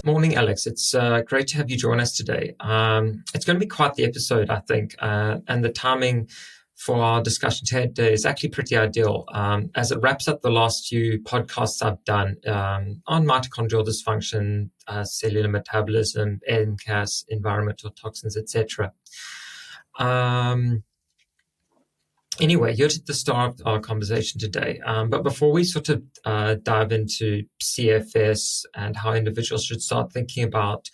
Morning, Alex. It's great to have you join us today. It's going to be quite the episode, I think, and the timing for our discussion today is actually pretty ideal, as it wraps up the last few podcasts I've done on mitochondrial dysfunction, cellular metabolism, MCAS, environmental toxins, etc. Anyway, you're at the start of our conversation today. But before we sort of dive into CFS and how individuals should start thinking about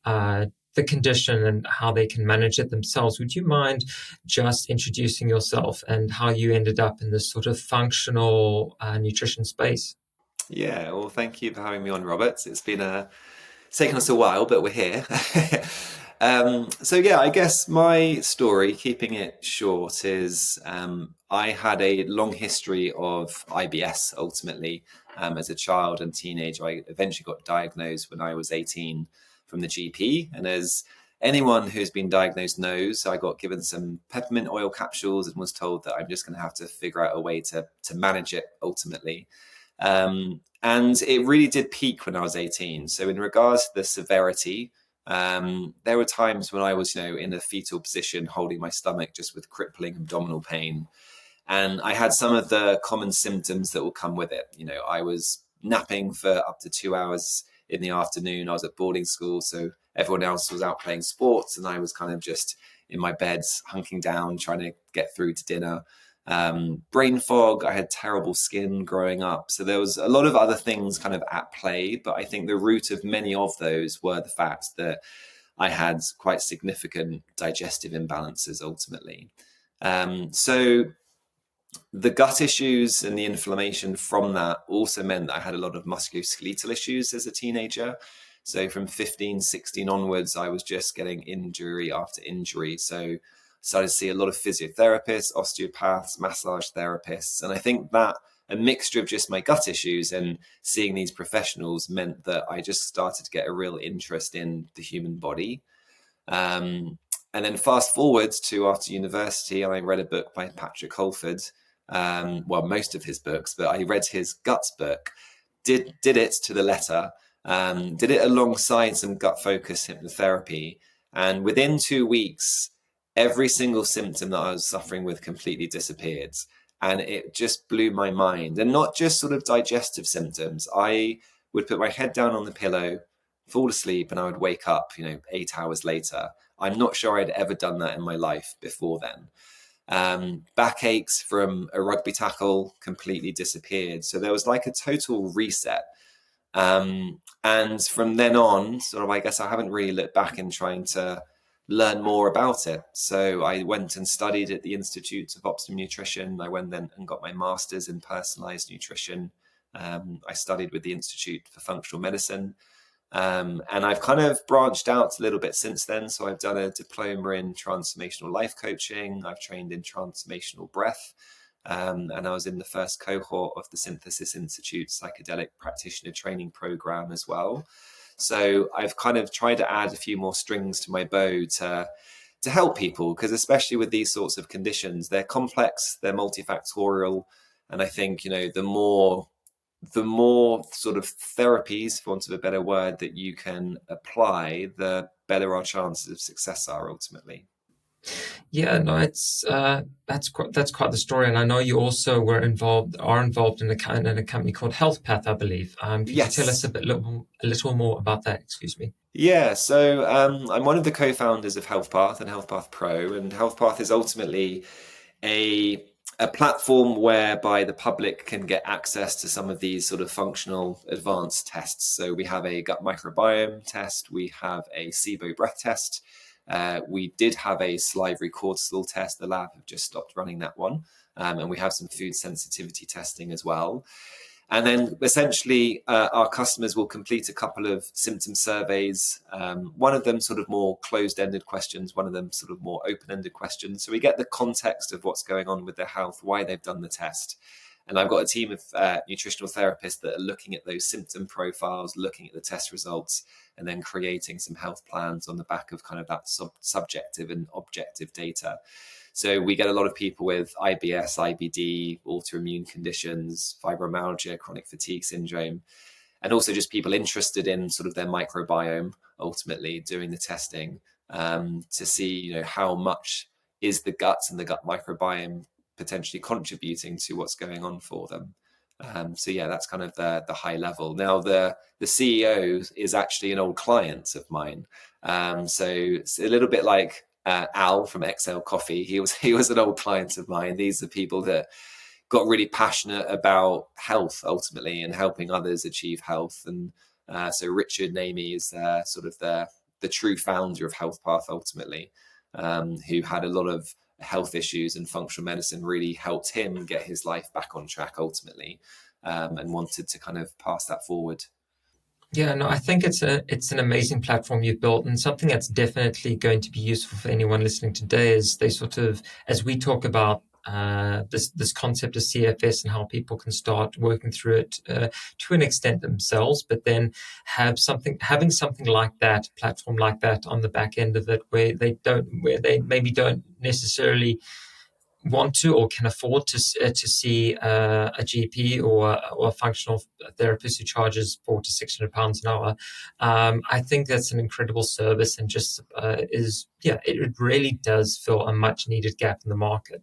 the condition and how they can manage it themselves, would you mind just introducing yourself and how you ended up in this sort of functional nutrition space? Yeah, well, thank you for having me on, Robert. It's taken us a while, but we're here. I guess my story, keeping it short, is I had a long history of IBS ultimately as a child and teenager. I eventually got diagnosed when I was 18 from the GP. And as anyone who's been diagnosed knows, I got given some peppermint oil capsules and was told that I'm just going to have to figure out a way to manage it ultimately. And it really did peak when I was 18. So in regards to the severity, there were times when I was, in a fetal position, holding my stomach just with crippling abdominal pain. And I had some of the common symptoms that will come with it. I was napping for up to 2 hours in the afternoon. I was at boarding school, so everyone else was out playing sports, and I was kind of just in my bed, hunking down, trying to get through to dinner. Brain fog, I had terrible skin growing up. So there was a lot of other things kind of at play, but I think the root of many of those were the fact that I had quite significant digestive imbalances ultimately. So the gut issues and the inflammation from that also meant that I had a lot of musculoskeletal issues as a teenager. So from 15, 16 onwards, I was just getting injury after injury. So started to see a lot of physiotherapists, osteopaths, massage therapists. And I think that a mixture of just my gut issues and seeing these professionals meant that I just started to get a real interest in the human body. And then fast forward to after university, and I read a book by Patrick Holford, most of his books, but I read his guts book, did it to the letter, did it alongside some gut focused hypnotherapy. And within 2 weeks, every single symptom that I was suffering with completely disappeared. And it just blew my mind. And not just sort of digestive symptoms. I would put my head down on the pillow, fall asleep, and I would wake up, 8 hours later. I'm not sure I'd ever done that in my life before then. Backaches from a rugby tackle completely disappeared. So there was like a total reset. And from then on, sort of, I guess I haven't really looked back in trying to learn more about it. So I went and studied at the Institute of Optimum Nutrition. I went then and got my master's in personalized nutrition. I studied with the Institute for Functional Medicine. And I've kind of branched out a little bit since then. So I've done a diploma in transformational life coaching. I've trained in transformational breath. And I was in the first cohort of the Synthesis Institute psychedelic practitioner training program as well. So I've kind of tried to add a few more strings to my bow to help people, because especially with these sorts of conditions, they're complex, they're multifactorial. And I think, the more sort of therapies, for want of a better word, that you can apply, the better our chances of success are ultimately. Yeah, no, it's that's quite the story, and I know you also are involved in a company called Healthpath, I believe. Could Yes. you tell us a little more about that? Excuse me. Yeah, so I'm one of the co-founders of Healthpath and Healthpath Pro, and Healthpath is ultimately a platform whereby the public can get access to some of these sort of functional advanced tests. So we have a gut microbiome test, we have a SIBO breath test. We did have a salivary cortisol test. The lab have just stopped running that one. And we have some food sensitivity testing as well. And then essentially our customers will complete a couple of symptom surveys. One of them sort of more closed-ended questions, one of them sort of more open-ended questions. So we get the context of what's going on with their health, why they've done the test. And I've got a team of nutritional therapists that are looking at those symptom profiles, looking at the test results, and then creating some health plans on the back of kind of that subjective and objective data. So we get a lot of people with IBS, IBD, autoimmune conditions, fibromyalgia, chronic fatigue syndrome, and also just people interested in sort of their microbiome, ultimately doing the testing to see, how much is the gut and the gut microbiome potentially contributing to what's going on for them. So yeah, that's kind of the high level. Now the CEO is actually an old client of mine. So it's a little bit like Al from XL Coffee. He was an old client of mine. These are people that got really passionate about health ultimately and helping others achieve health. And so Richard Namey is sort of the true founder of Healthpath ultimately, who had a lot of health issues, and functional medicine really helped him get his life back on track ultimately, and wanted to kind of pass that forward. Yeah, no, I think it's an amazing platform you've built, and something that's definitely going to be useful for anyone listening today is they sort of, as we talk about this concept of CFS and how people can start working through it to an extent themselves, but then having something like that, platform like that on the back end of it, where they maybe don't necessarily want to or can afford to see a GP or a functional therapist who charges £400 to £600 an hour. I think that's an incredible service, and just it really does fill a much needed gap in the market.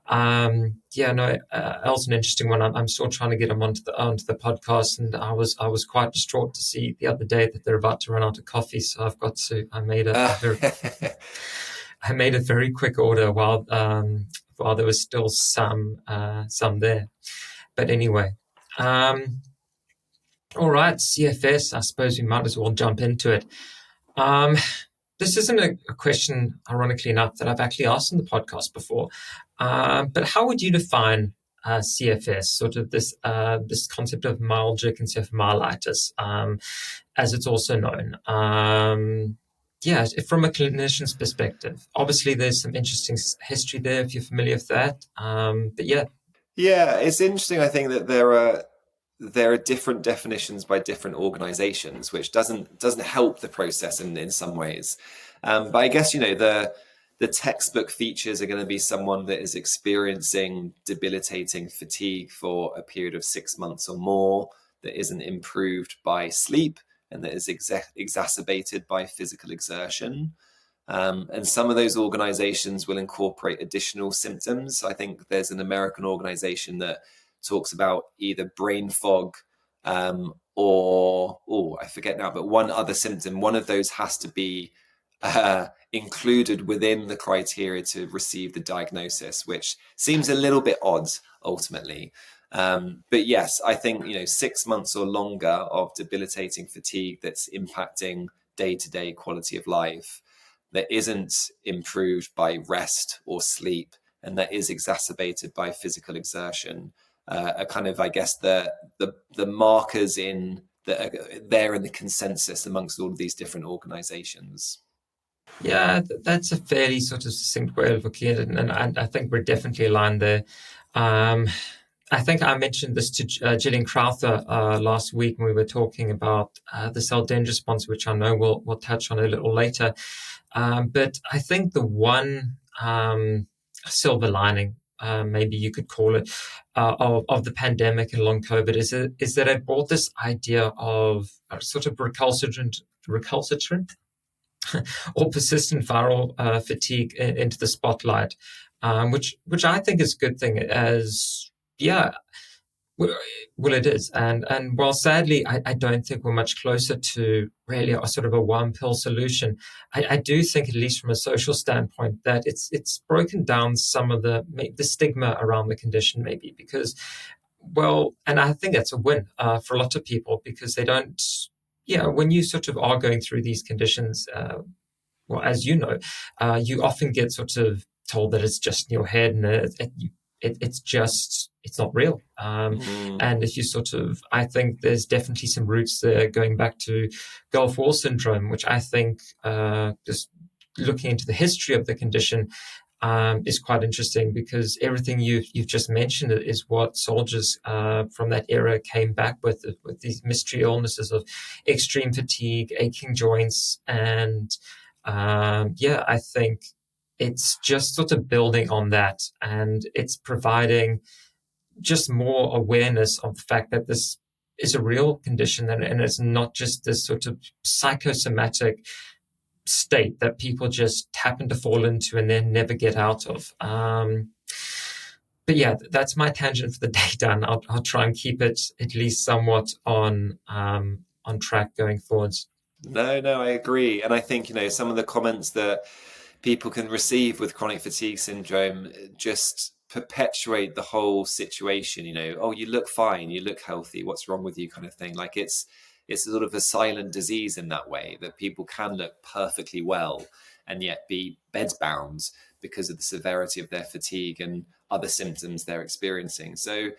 El's an interesting one. I'm still trying to get him onto the podcast, and I was quite distraught to see the other day that they're about to run out of coffee. So I've got to. I made a very quick order while there was still some there. But anyway, all right, CFS, I suppose we might as well jump into it. This isn't a question, ironically enough, that I've actually asked in the podcast before. But how would you define CFS, sort of this concept of myalgic encephalomyelitis, as it's also known? From a clinician's perspective, obviously there's some interesting history there if you're familiar with that. Yeah, it's interesting. I think that there are different definitions by different organizations, which doesn't help the process in some ways. But I guess, the textbook features are going to be someone that is experiencing debilitating fatigue for a period of 6 months or more, that isn't improved by sleep, and that is exacerbated by physical exertion. And some of those organizations will incorporate additional symptoms. I think there's an American organization that talks about either brain fog or I forget now, but one other symptom. One of those has to be included within the criteria to receive the diagnosis, which seems a little bit odd ultimately. But yes, I think 6 months or longer of debilitating fatigue that's impacting day-to-day quality of life, that isn't improved by rest or sleep, and that is exacerbated by physical exertion, are kind of, I guess, the markers that are there in the consensus amongst all of these different organizations. Yeah, that's a fairly sort of succinct way of looking at it, and I think we're definitely aligned there. I think I mentioned this to Gillian Crowther last week when we were talking about the cell danger response, which I know we'll touch on a little later. But I think the one silver lining, maybe you could call it, of the pandemic and long COVID is that it brought this idea of sort of recalcitrant or persistent viral fatigue into the spotlight, which I think is a good thing. Well, it is, and while sadly I don't think we're much closer to really a sort of a one pill solution, I do think, at least from a social standpoint, that it's broken down some of the stigma around the condition, maybe because, and I think that's a win for a lot of people, because they don't. When you sort of are going through these conditions, as you know, you often get sort of told that it's just in your head, and it's not real. And if you I think there's definitely some roots there going back to Gulf War syndrome, which I think, just looking into the history of the condition, is quite interesting, because everything you've just mentioned is what soldiers from that era came back with these mystery illnesses of extreme fatigue, aching joints, and I think it's just sort of building on that, and it's providing just more awareness of the fact that this is a real condition, and it's not just this sort of psychosomatic state that people just happen to fall into and then never get out of. But yeah, that's my tangent for the day done. I'll try and keep it at least somewhat on track going forwards. No, I agree. And I think, some of the comments that people can receive with chronic fatigue syndrome just perpetuate the whole situation. Oh, you look fine, you look healthy, what's wrong with you, kind of thing. Like it's sort of a silent disease in that way, that people can look perfectly well and yet be bedbound because of the severity of their fatigue and other symptoms they're experiencing. So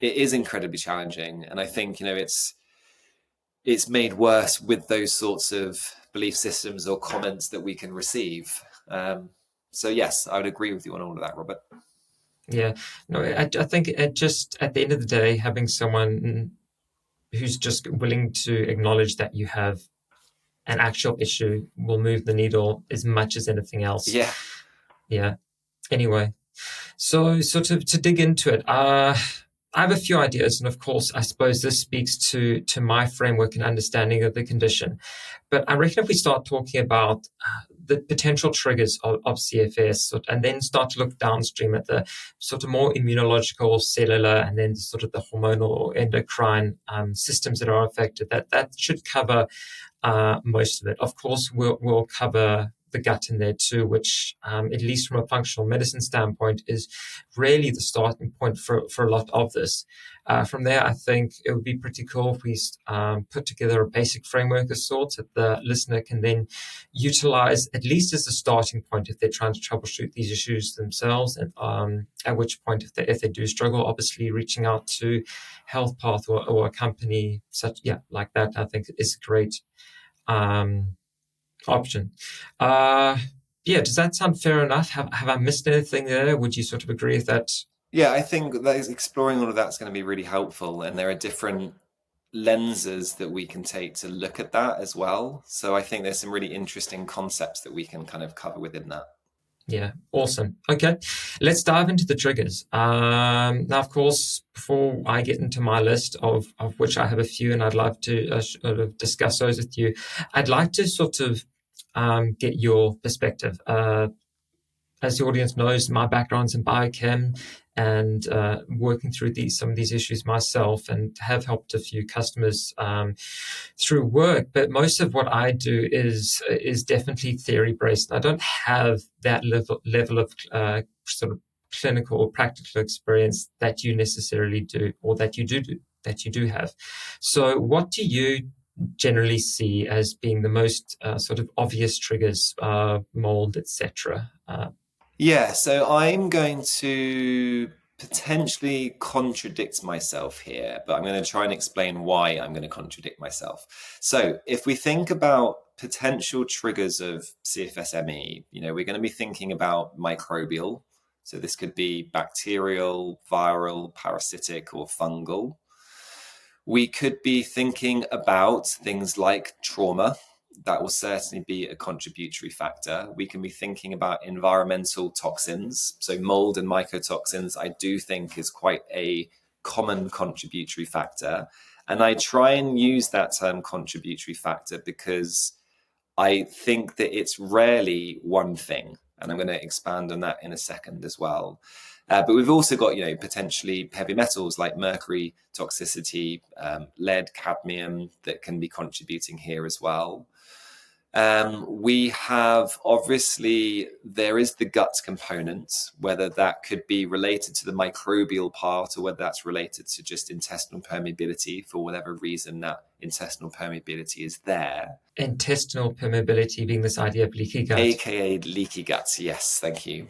it is incredibly challenging. And I think, it's made worse with those sorts of belief systems or comments that we can receive. So yes, I would agree with you on all of that, Robert. Yeah, no, I think it just, at the end of the day, having someone who's just willing to acknowledge that you have an actual issue will move the needle as much as anything else. Yeah. Anyway, so sort of to dig into it, I have a few ideas, and of course, I suppose this speaks to my framework and understanding of the condition. But I reckon if we start talking about the potential triggers of CFS, and then start to look downstream at the sort of more immunological, cellular, and then sort of the hormonal or endocrine systems that are affected, that should cover most of it. Of course, we'll cover the gut in there too, which, at least from a functional medicine standpoint, is really the starting point for a lot of this. From there, I think it would be pretty cool if we put together a basic framework of sorts that the listener can then utilize, at least as a starting point, if they're trying to troubleshoot these issues themselves. And at which point, if they do struggle, obviously reaching out to Healthpath or a company like that, I think is a great option. Does that sound fair enough? Have I missed anything there? Would you sort of agree with that? Yeah, I think that exploring all of that's going to be really helpful, and there are different lenses that we can take to look at that as well. So I think there's some really interesting concepts that we can kind of cover within that. Yeah, awesome. Okay, let's dive into the triggers. Now, of course, before I get into my list of which I have a few, and I'd love to sort of discuss those with you, I'd like to sort of get your perspective. As the audience knows, my background's in biochem, and working through some of these issues myself, and have helped a few customers through work. But most of what I do is definitely theory based. I don't have that level of sort of clinical or practical experience that you necessarily do, or that you do have. So, what do you generally see as being the most sort of obvious triggers, mold, etc.? So I'm going to potentially contradict myself here, but I'm going to try and explain why I'm going to contradict myself. So if we think about potential triggers of CFS-ME, we're going to be thinking about microbial. So this could be bacterial, viral, parasitic, or fungal. We could be thinking about things like trauma. That will certainly be a contributory factor. We can be thinking about environmental toxins. So mold and mycotoxins, I do think, is quite a common contributory factor. And I try and use that term contributory factor because I think that it's rarely one thing. And I'm going to expand on that in a second as well. But we've also got, potentially heavy metals like mercury toxicity, lead, cadmium that can be contributing here as well. We have, obviously, there is the gut component, whether that could be related to the microbial part or whether that's related to just intestinal permeability. For whatever reason, that intestinal permeability is there. Intestinal permeability being this idea of leaky gut. AKA leaky gut, yes, thank you.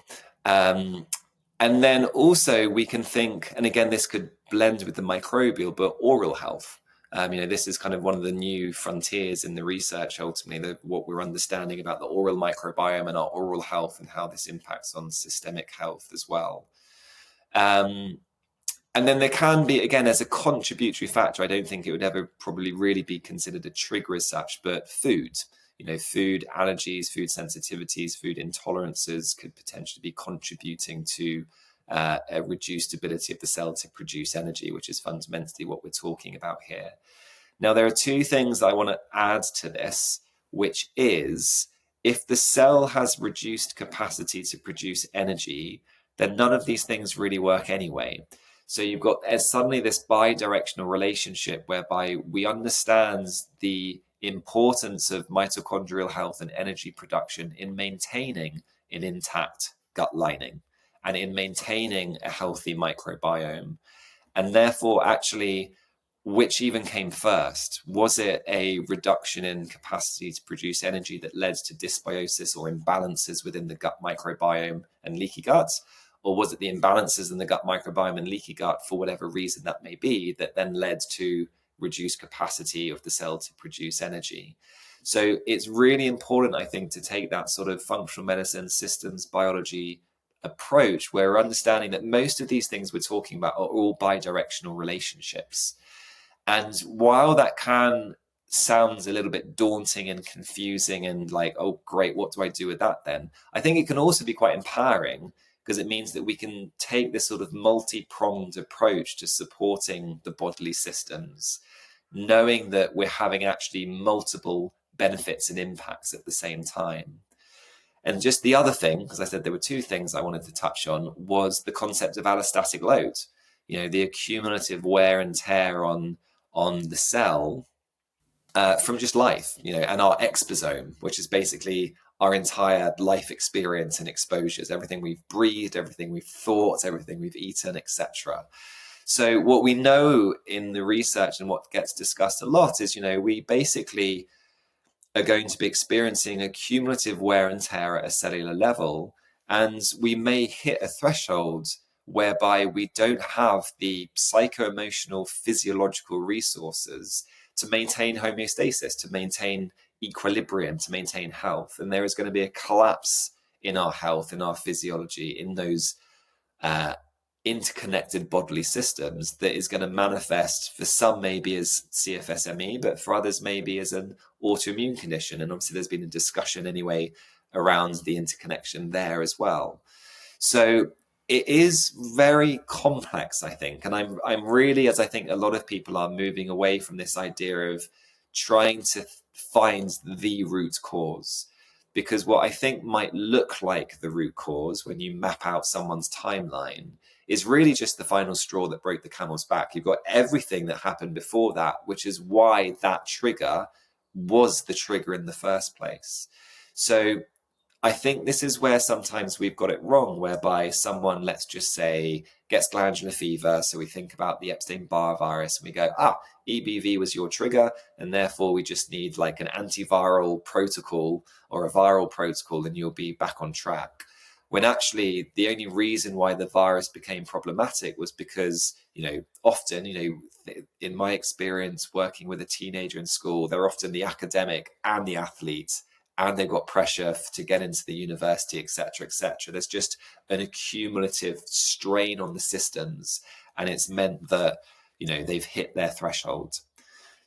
And then also we can think, and again, this could blend with the microbial, but oral health. This is kind of one of the new frontiers in the research, ultimately, what we're understanding about the oral microbiome and our oral health and how this impacts on systemic health as well. And then there can be, again, as a contributory factor, I don't think it would ever probably really be considered a trigger as such, but food. Food allergies, food sensitivities, food intolerances could potentially be contributing to a reduced ability of the cell to produce energy, which is fundamentally what we're talking about here. Now, there are two things I want to add to this, which is if the cell has reduced capacity to produce energy, then none of these things really work anyway. So you've got suddenly this bi-directional relationship whereby we understand the importance of mitochondrial health and energy production in maintaining an intact gut lining and in maintaining a healthy microbiome. And therefore, actually, which even came first? Was it a reduction in capacity to produce energy that led to dysbiosis or imbalances within the gut microbiome and leaky guts? Or was it the imbalances in the gut microbiome and leaky gut, for whatever reason that may be, that then led to reduced capacity of the cell to produce energy? So it's really important, I think, to take that sort of functional medicine, systems biology approach, where we're understanding that most of these things we're talking about are all bi-directional relationships. And while that sounds a little bit daunting and confusing and like, oh, great, what do I do with that then? I think it can also be quite empowering, because it means that we can take this sort of multi-pronged approach to supporting the bodily systems, knowing that we're having actually multiple benefits and impacts at the same time. And just the other thing, because I said there were two things I wanted to touch on, was the concept of allostatic load, the accumulative wear and tear on the cell from just life, and our exposome, which is basically our entire life experience and exposures, everything we've breathed, everything we've thought, everything we've eaten, etc. So what we know in the research and what gets discussed a lot is, we basically are going to be experiencing a cumulative wear and tear at a cellular level, and we may hit a threshold whereby we don't have the psycho-emotional, physiological resources to maintain homeostasis, to maintain equilibrium, to maintain health. And there is going to be a collapse in our health, in our physiology, in those interconnected bodily systems that is going to manifest for some maybe as CFSME, but for others maybe as an autoimmune condition. And obviously there's been a discussion anyway around the interconnection there as well. So it is very complex, I think. And I'm really, as I think a lot of people are moving away from this idea of trying to find the root cause. Because what I think might look like the root cause when you map out someone's timeline is really just the final straw that broke the camel's back. You've got everything that happened before that, which is why that trigger was the trigger in the first place. So I think this is where sometimes we've got it wrong, whereby someone, let's just say, gets glandular fever. So we think about the Epstein-Barr virus and we go, EBV was your trigger, and therefore we just need like an antiviral protocol or a viral protocol and you'll be back on track. When actually the only reason why the virus became problematic was because, often, in my experience working with a teenager in school, they're often the academic and the athlete, and they've got pressure to get into the university, et cetera, et cetera. There's just an accumulative strain on the systems, and it's meant that, they've hit their threshold.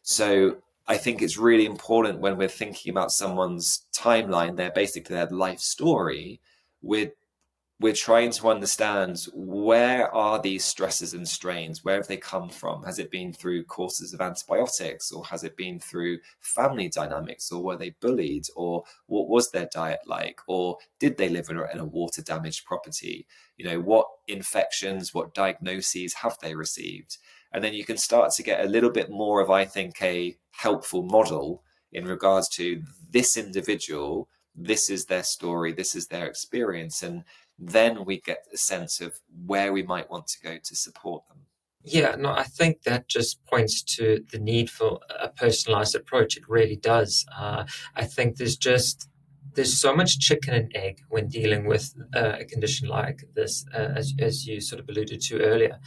So I think it's really important when we're thinking about someone's timeline, their life story, we're trying to understand, where are these stresses and strains? Where have they come from? Has it been through courses of antibiotics, or has it been through family dynamics, or were they bullied, or what was their diet like, or did they live in a water damaged property? What infections, what diagnoses have they received? And then you can start to get a little bit more of, I think, a helpful model in regards to this individual. This is their story, this is their experience, and then we get a sense of where we might want to go to support them. Yeah, no, I think that just points to the need for a personalized approach. It really does. I think there's just there's so much chicken and egg when dealing with a condition like this, as you sort of alluded to earlier.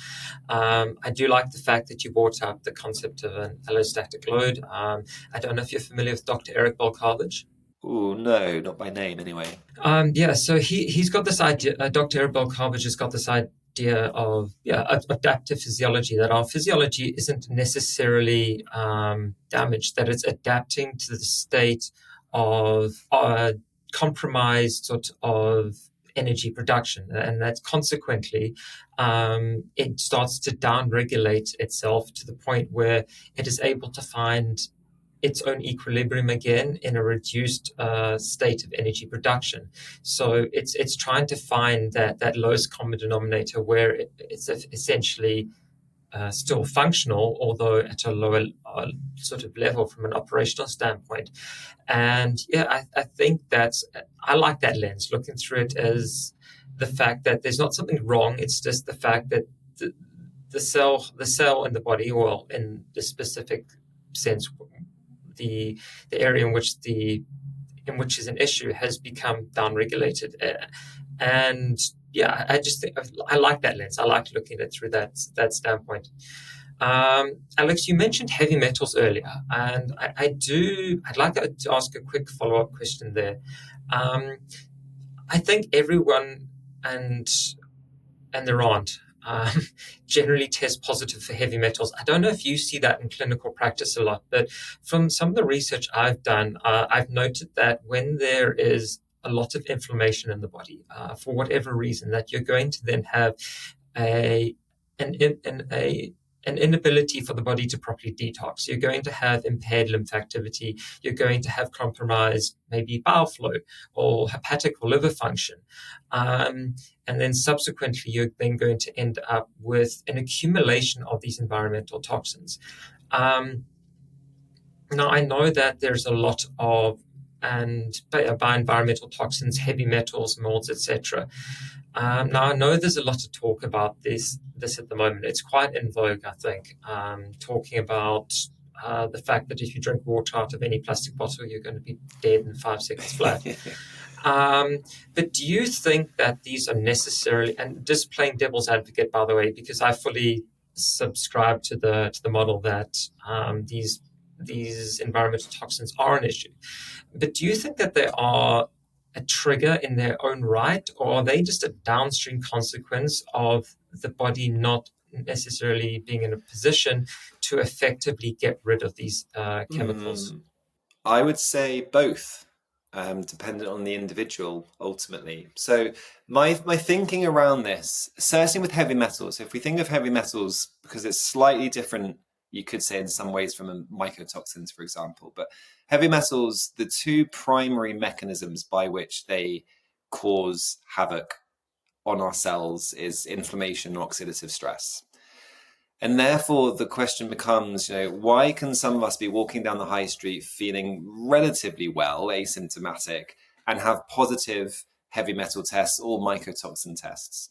I do like the fact that you brought up the concept of an allostatic load. I don't know if you're familiar with Dr. Eric Balkovich. Oh, no, not by name anyway. Yeah, so he's got this idea. Dr. Eric Balkovich has got this idea of adaptive physiology, that our physiology isn't necessarily damaged, that it's adapting to the state of compromised sort of energy production, and that consequently it starts to downregulate itself to the point where it is able to find its own equilibrium again in a reduced state of energy production. So it's trying to find that lowest common denominator where it's essentially still functional, although at a lower sort of level from an operational standpoint. And yeah, I think I like that lens, looking through it as the fact that there's not something wrong. It's just the fact that the cell in the body, well, in the specific sense, the area in which is an issue has become downregulated, and yeah, I just think I like that lens. I like looking at it through that standpoint. Alex, you mentioned heavy metals earlier, and I'd like to ask a quick follow-up question there. I think everyone and their aunt generally test positive for heavy metals. I don't know if you see that in clinical practice a lot, but from some of the research I've done, I've noted that when there is a lot of inflammation in the body, for whatever reason, that you're going to then have an inability for the body to properly detox. You're going to have impaired lymph activity. You're going to have compromised maybe bowel flow or hepatic or liver function. And then subsequently, you're then going to end up with an accumulation of these environmental toxins. Now, I know that there's a lot of, and by environmental toxins, heavy metals, molds, etc. Now, I know there's a lot of talk about this at the moment. It's quite in vogue, I think, talking about the fact that if you drink water out of any plastic bottle, you're going to be dead in 5 seconds flat. But do you think that these are necessarily, and just playing devil's advocate, by the way, because I fully subscribe to the model that these environmental toxins are an issue, but do you think that they are a trigger in their own right, or are they just a downstream consequence of the body not necessarily being in a position to effectively get rid of these chemicals? I would say both, dependent on the individual ultimately. So my thinking around this, certainly with heavy metals, if we think of heavy metals, because it's slightly different, you could say in some ways from mycotoxins, for example, but heavy metals, the two primary mechanisms by which they cause havoc on our cells is inflammation and oxidative stress. And therefore, the question becomes, why can some of us be walking down the high street feeling relatively well, asymptomatic, and have positive heavy metal tests or mycotoxin tests?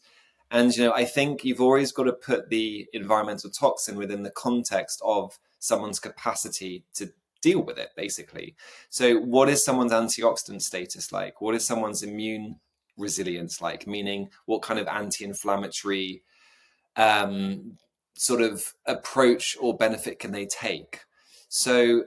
And, I think you've always got to put the environmental toxin within the context of someone's capacity to deal with it, basically. So what is someone's antioxidant status like? What is someone's immune resilience like? Meaning, what kind of anti-inflammatory sort of approach or benefit can they take? So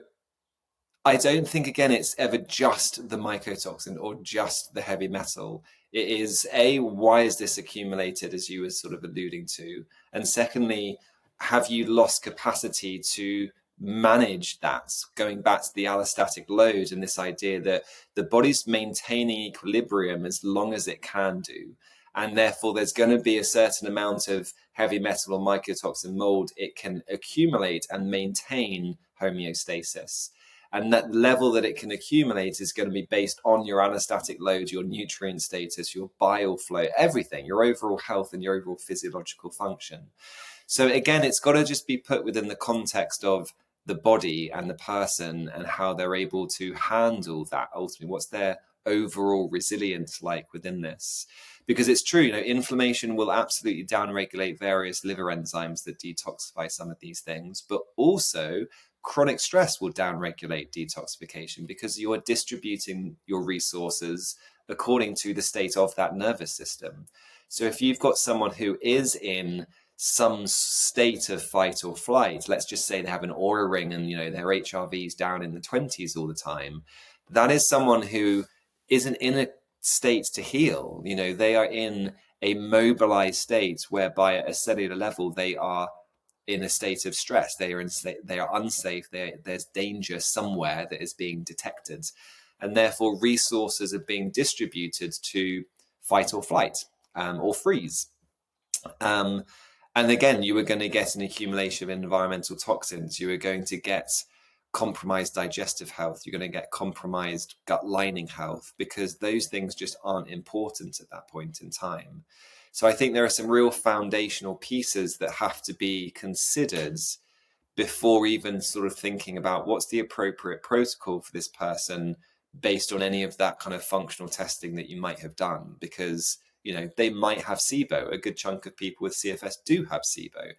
I don't think, again, it's ever just the mycotoxin or just the heavy metal. It is, why is this accumulated, as you were sort of alluding to? And secondly, have you lost capacity to manage that? Going back to the allostatic load and this idea that the body's maintaining equilibrium as long as it can do. And therefore, there's going to be a certain amount of heavy metal or mycotoxin mold it can accumulate and maintain homeostasis. And that level that it can accumulate is going to be based on your allostatic load, your nutrient status, your bile flow, everything, your overall health and your overall physiological function. So again, it's got to just be put within the context of the body and the person and how they're able to handle that ultimately. What's their overall resilience like within this? Because it's true, inflammation will absolutely downregulate various liver enzymes that detoxify some of these things, but also chronic stress will downregulate detoxification because you are distributing your resources according to the state of that nervous system. So if you've got someone who is in some state of fight or flight, let's just say they have an aura ring and, their HRV's down in the 20s all the time, that is someone who isn't in a state to heal. They are in a mobilized state whereby at a cellular level, they are in a state of stress. They are unsafe. There's danger somewhere that is being detected. And therefore resources are being distributed to fight or flight or freeze. And again, you were going to get an accumulation of environmental toxins. You were going to get compromised digestive health. You're going to get compromised gut lining health because those things just aren't important at that point in time. So I think there are some real foundational pieces that have to be considered before even sort of thinking about what's the appropriate protocol for this person based on any of that kind of functional testing that you might have done, because they might have SIBO. A good chunk of people with CFS do have SIBO.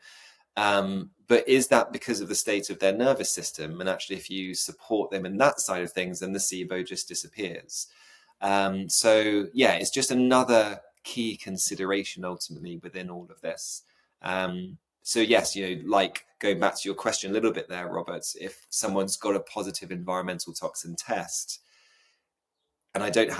But is that because of the state of their nervous system? And actually, if you support them in that side of things, then the SIBO just disappears. So yeah, it's just another key consideration ultimately within all of this. So yes, like going back to your question a little bit there, Robert, if someone's got a positive environmental toxin test, and I don't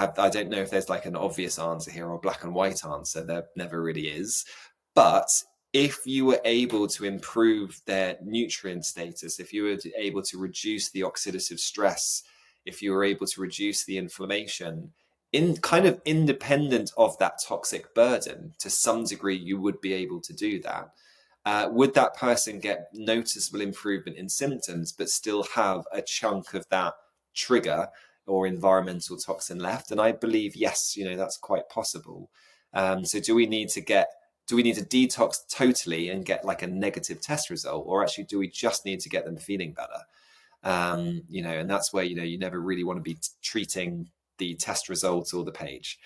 know if there's like an obvious answer here or a black and white answer, there never really is. But if you were able to improve their nutrient status, if you were able to reduce the oxidative stress, if you were able to reduce the inflammation, in kind of independent of that toxic burden, to some degree, you would be able to do that. Would that person get noticeable improvement in symptoms, but still have a chunk of that trigger or environmental toxin left? And I believe, yes, that's quite possible. So do we need to detox totally and get like a negative test result, or actually do we just need to get them feeling better? And that's where, you never really want to be treating the test results or the page.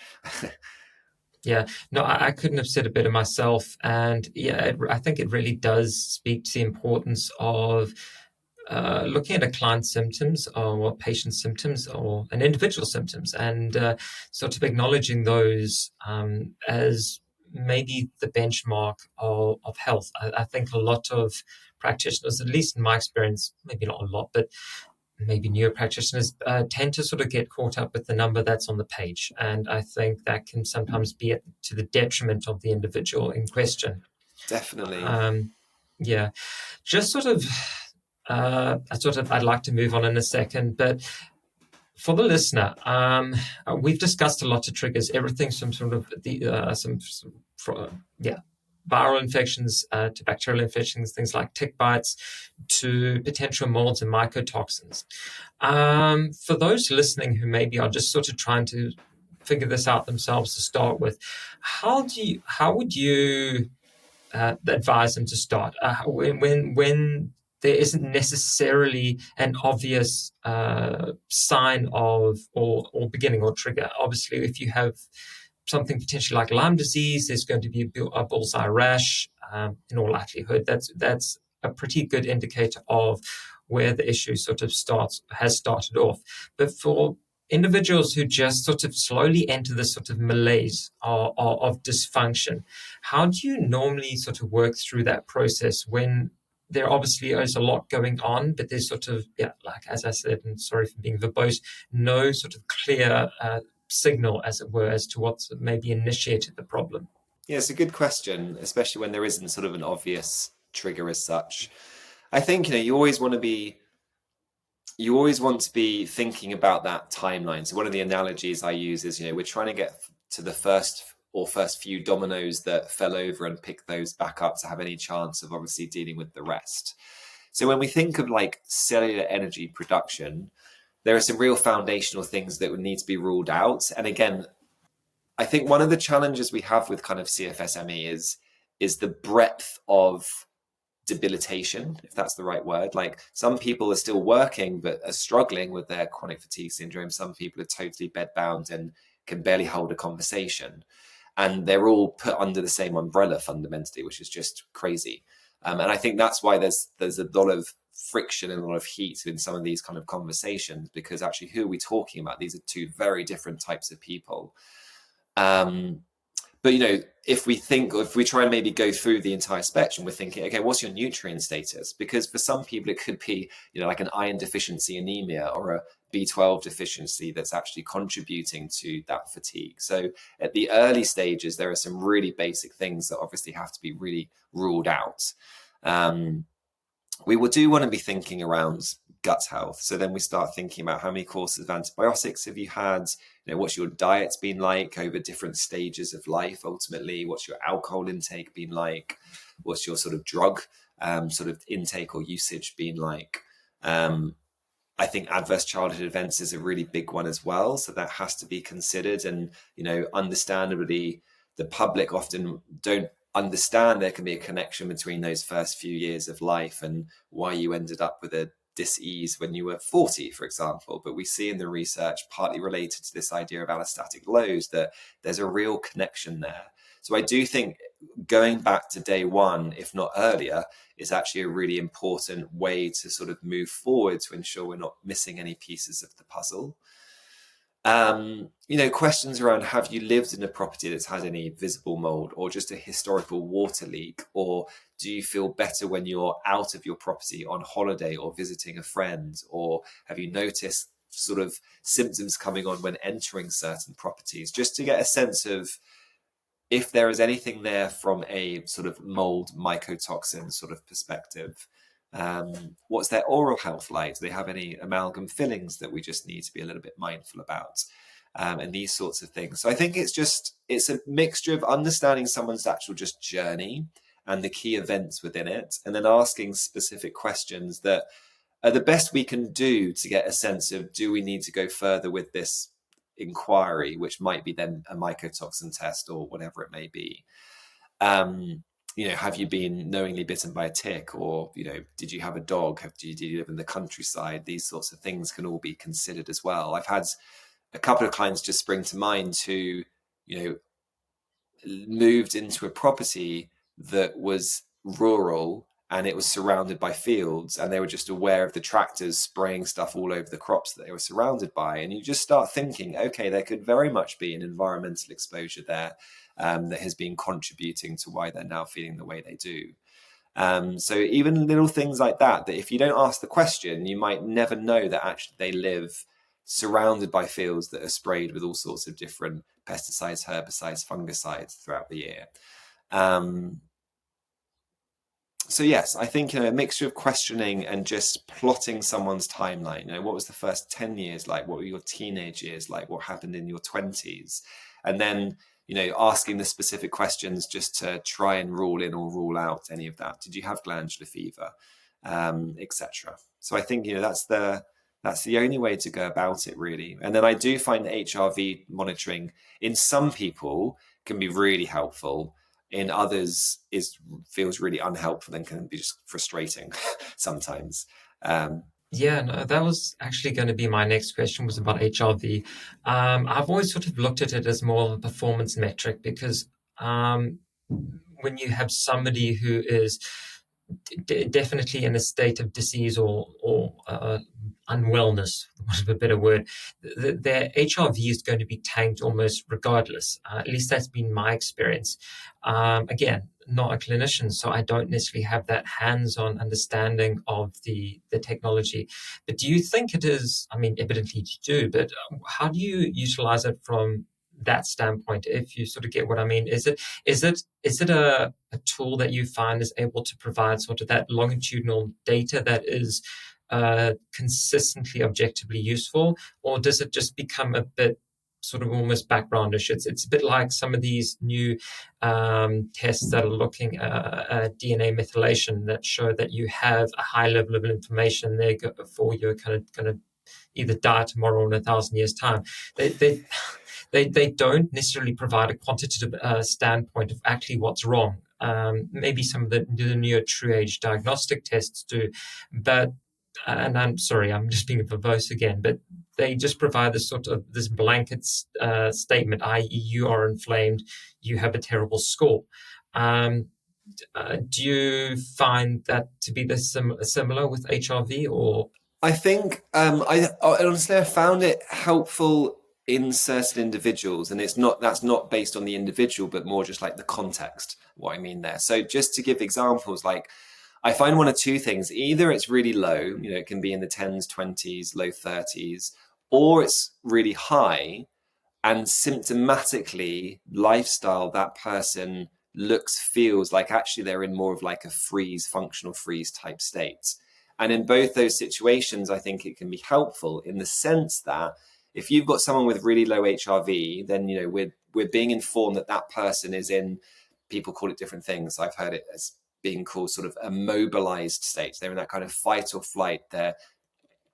Yeah, no, I couldn't have said it better myself. And yeah, I think it really does speak to the importance of looking at a client's symptoms or patient's symptoms or an individual symptoms, and sort of acknowledging those as maybe the benchmark of health. I think a lot of practitioners, at least in my experience, maybe not a lot, but maybe newer practitioners tend to sort of get caught up with the number that's on the page. And I think that can sometimes be to the detriment of the individual in question. Definitely. Yeah, just sort of, I'd like to move on in a second, but for the listener, we've discussed a lot of triggers, everything from sort of viral infections to bacterial infections, things like tick bites, to potential molds and mycotoxins. For those listening who maybe are just sort of trying to figure this out themselves to start with, how would you advise them to start when there isn't necessarily an obvious sign of or beginning or trigger? Obviously, if you have something potentially like Lyme disease, there's going to be a bullseye rash. In all likelihood, that's a pretty good indicator of where the issue sort of has started off. But for individuals who just sort of slowly enter this sort of malaise of dysfunction, how do you normally sort of work through that process when there obviously is a lot going on, but there's sort of, like as I said, and sorry for being verbose, no sort of clear signal, as it were, as to what's maybe initiated the problem? Yeah, it's a good question, especially when there isn't sort of an obvious trigger as such. I think, you always want to be thinking about that timeline. So one of the analogies I use is, we're trying to get to the first few dominoes that fell over and pick those back up to have any chance of obviously dealing with the rest. So when we think of like cellular energy production, there are some real foundational things that would need to be ruled out. And again, I think one of the challenges we have with kind of CFSME is the breadth of debilitation, if that's the right word. Like, some people are still working but are struggling with their chronic fatigue syndrome. Some people are totally bedbound and can barely hold a conversation. And they're all put under the same umbrella fundamentally, which is just crazy. And I think that's why there's a lot of friction and a lot of heat in some of these kind of conversations, because actually, who are we talking about? These are two very different types of people. But, if we try and maybe go through the entire spectrum, we're thinking, okay, what's your nutrient status? Because for some people, it could be, like an iron deficiency anemia or a B12 deficiency that's actually contributing to that fatigue. So at the early stages, there are some really basic things that obviously have to be really ruled out. We do want to be thinking around gut health. So then we start thinking about how many courses of antibiotics have you had? What's your diet's been like over different stages of life? Ultimately, what's your alcohol intake been like? What's your sort of drug sort of intake or usage been like? I think adverse childhood events is a really big one as well. So that has to be considered. And, understandably, the public often don't understand there can be a connection between those first few years of life and why you ended up with a dis-ease when you were 40, for example. But we see in the research, partly related to this idea of allostatic lows, that there's a real connection there. So I do think going back to day one, if not earlier, is actually a really important way to sort of move forward to ensure we're not missing any pieces of the puzzle. Questions around, have you lived in a property that's had any visible mold or just a historical water leak? Or do you feel better when you're out of your property on holiday or visiting a friend? Or have you noticed sort of symptoms coming on when entering certain properties? Just to get a sense of if there is anything there from a sort of mold mycotoxin sort of perspective. What's their oral health like? Do they have any amalgam fillings that we just need to be a little bit mindful about? And these sorts of things. So I think it's a mixture of understanding someone's actual just journey and the key events within it, and then asking specific questions that are the best we can do to get a sense of, do we need to go further with this inquiry, which might be then a mycotoxin test or whatever it may be. Have you been knowingly bitten by a tick, or did you have a dog? Did you live in the countryside? These sorts of things can all be considered as well. I've had a couple of clients just spring to mind who moved into a property that was rural and it was surrounded by fields, and they were just aware of the tractors spraying stuff all over the crops that they were surrounded by. And you just start thinking, okay, there could very much be an environmental exposure there that has been contributing to why they're now feeling the way they do. So even little things like that if you don't ask the question, you might never know that actually they live surrounded by fields that are sprayed with all sorts of different pesticides, herbicides, fungicides throughout the year. So yes, I think a mixture of questioning and just plotting someone's timeline. What was the first 10 years like? What were your teenage years like? What happened in your 20s? And then asking the specific questions just to try and rule in or rule out any of that. Did you have glandular fever, etc. So I think that's the only way to go about it, really. And then I do find that HRV monitoring in some people can be really helpful. In others, feels really unhelpful and can be just frustrating sometimes. Yeah, no, that was actually going to be my next question, was about HRV. I've always sort of looked at it as more of a performance metric, because when you have somebody who is definitely in a state of disease or unwellness, for want of a better word, their HRV is going to be tanked almost regardless. At least that's been my experience. Again, not a clinician, so I don't necessarily have that hands-on understanding of the technology. But do you think it is, evidently you do, but how do you utilize it from that standpoint, if you sort of get what I mean? Is it a tool that you find is able to provide sort of that longitudinal data that is consistently objectively useful, or does it just become a bit sort of almost backgroundish? It's a bit like some of these new tests that are looking at DNA methylation that show that you have a high level of information there before you're kind of going to either die tomorrow or in 1,000 years' time. They don't necessarily provide a quantitative standpoint of actually what's wrong. Maybe some of the newer true age diagnostic tests do, but and I'm sorry, I'm just being verbose again, but they just provide this blanket statement, i.e., you are inflamed, you have a terrible score. Do you find that to be similar with HRV, or? I think I honestly I found it helpful in certain individuals, and that's not based on the individual, but more just like the context. What I mean there. So just to give examples, like I find one or two things: either it's really low, it can be in the 10s, 20s, low 30s, or it's really high, and symptomatically, lifestyle, that person feels like actually they're in more of like a functional freeze type state. And in both those situations, I think it can be helpful in the sense that if you've got someone with really low HRV, then we're being informed that that person is in, people call it different things. I've heard it as being called sort of a mobilized state. They're in that kind of fight or flight. They're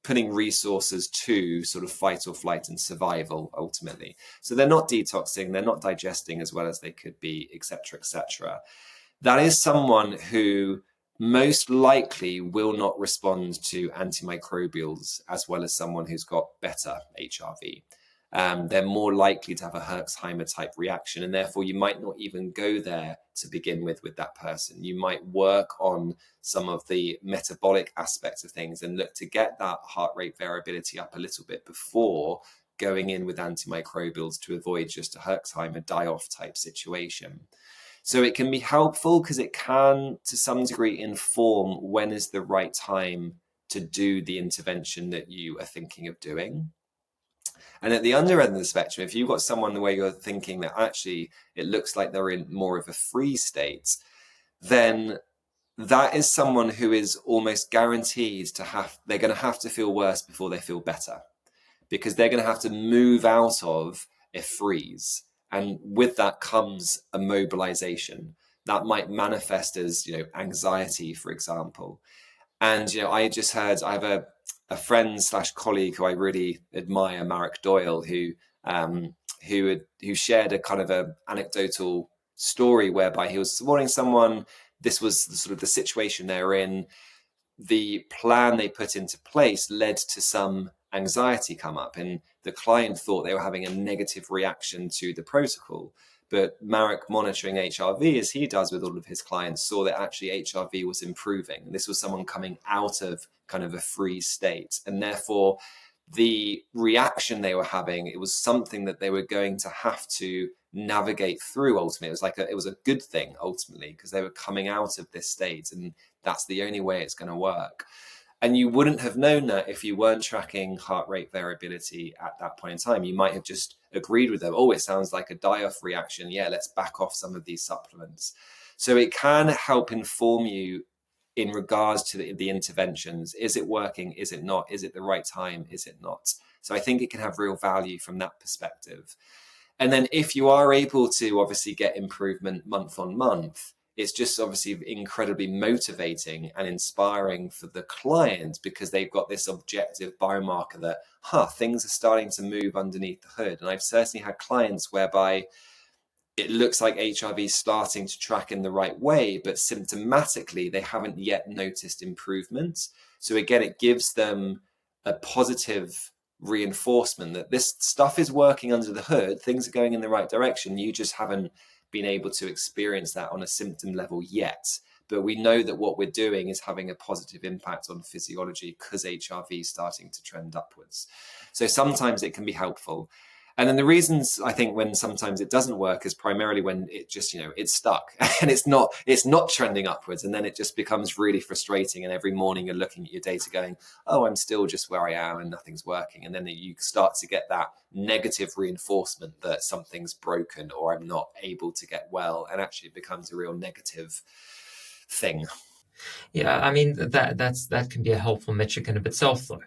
putting resources to sort of fight or flight and survival ultimately. So they're not detoxing, they're not digesting as well as they could be, etc., etc. That is someone who most likely will not respond to antimicrobials as well as someone who's got better HRV. They're more likely to have a Herxheimer type reaction, and therefore you might not even go there to begin with that person. You might work on some of the metabolic aspects of things and look to get that heart rate variability up a little bit before going in with antimicrobials to avoid just a Herxheimer die-off type situation. So it can be helpful because it can, to some degree, inform when is the right time to do the intervention that you are thinking of doing. And at the under end of the spectrum, if you've got someone the way you're thinking that actually it looks like they're in more of a freeze state, then that is someone who is almost guaranteed they're going to have to feel worse before they feel better, because they're going to have to move out of a freeze. And with that comes a mobilization that might manifest as, anxiety, for example. And, I just heard, I have a friend / colleague who I really admire, Marek Doyle, who shared a kind of a anecdotal story whereby he was supporting someone. This was sort of the situation they're in. The plan they put into place led to some anxiety come up, and the client thought they were having a negative reaction to the protocol. But Marek, monitoring HRV as he does with all of his clients, saw that actually HRV was improving. This was someone coming out of kind of a freeze state. And therefore, the reaction they were having, it was something that they were going to have to navigate through ultimately. It was a good thing ultimately, because they were coming out of this state, and that's the only way it's going to work. And you wouldn't have known that if you weren't tracking heart rate variability at that point in time. You might have just agreed with them. Oh, it sounds like a die-off reaction. Yeah, let's back off some of these supplements. So it can help inform you in regards to the interventions. Is it working? Is it not? Is it the right time? Is it not? So I think it can have real value from that perspective. And then if you are able to obviously get improvement month on month, it's just obviously incredibly motivating and inspiring for the client, because they've got this objective biomarker that, things are starting to move underneath the hood. And I've certainly had clients whereby it looks like HRV is starting to track in the right way, but symptomatically they haven't yet noticed improvements. So again, it gives them a positive reinforcement that this stuff is working under the hood, things are going in the right direction. You just haven't been able to experience that on a symptom level yet. But we know that what we're doing is having a positive impact on physiology because HRV is starting to trend upwards. So sometimes it can be helpful. And then the reasons I think when sometimes it doesn't work is primarily when it just, it's stuck and it's not trending upwards. And then it just becomes really frustrating. And every morning you're looking at your data going, oh, I'm still just where I am and nothing's working. And then you start to get that negative reinforcement that something's broken or I'm not able to get well. And actually it becomes a real negative thing. Yeah, I mean, that can be a helpful metric in of itself, though.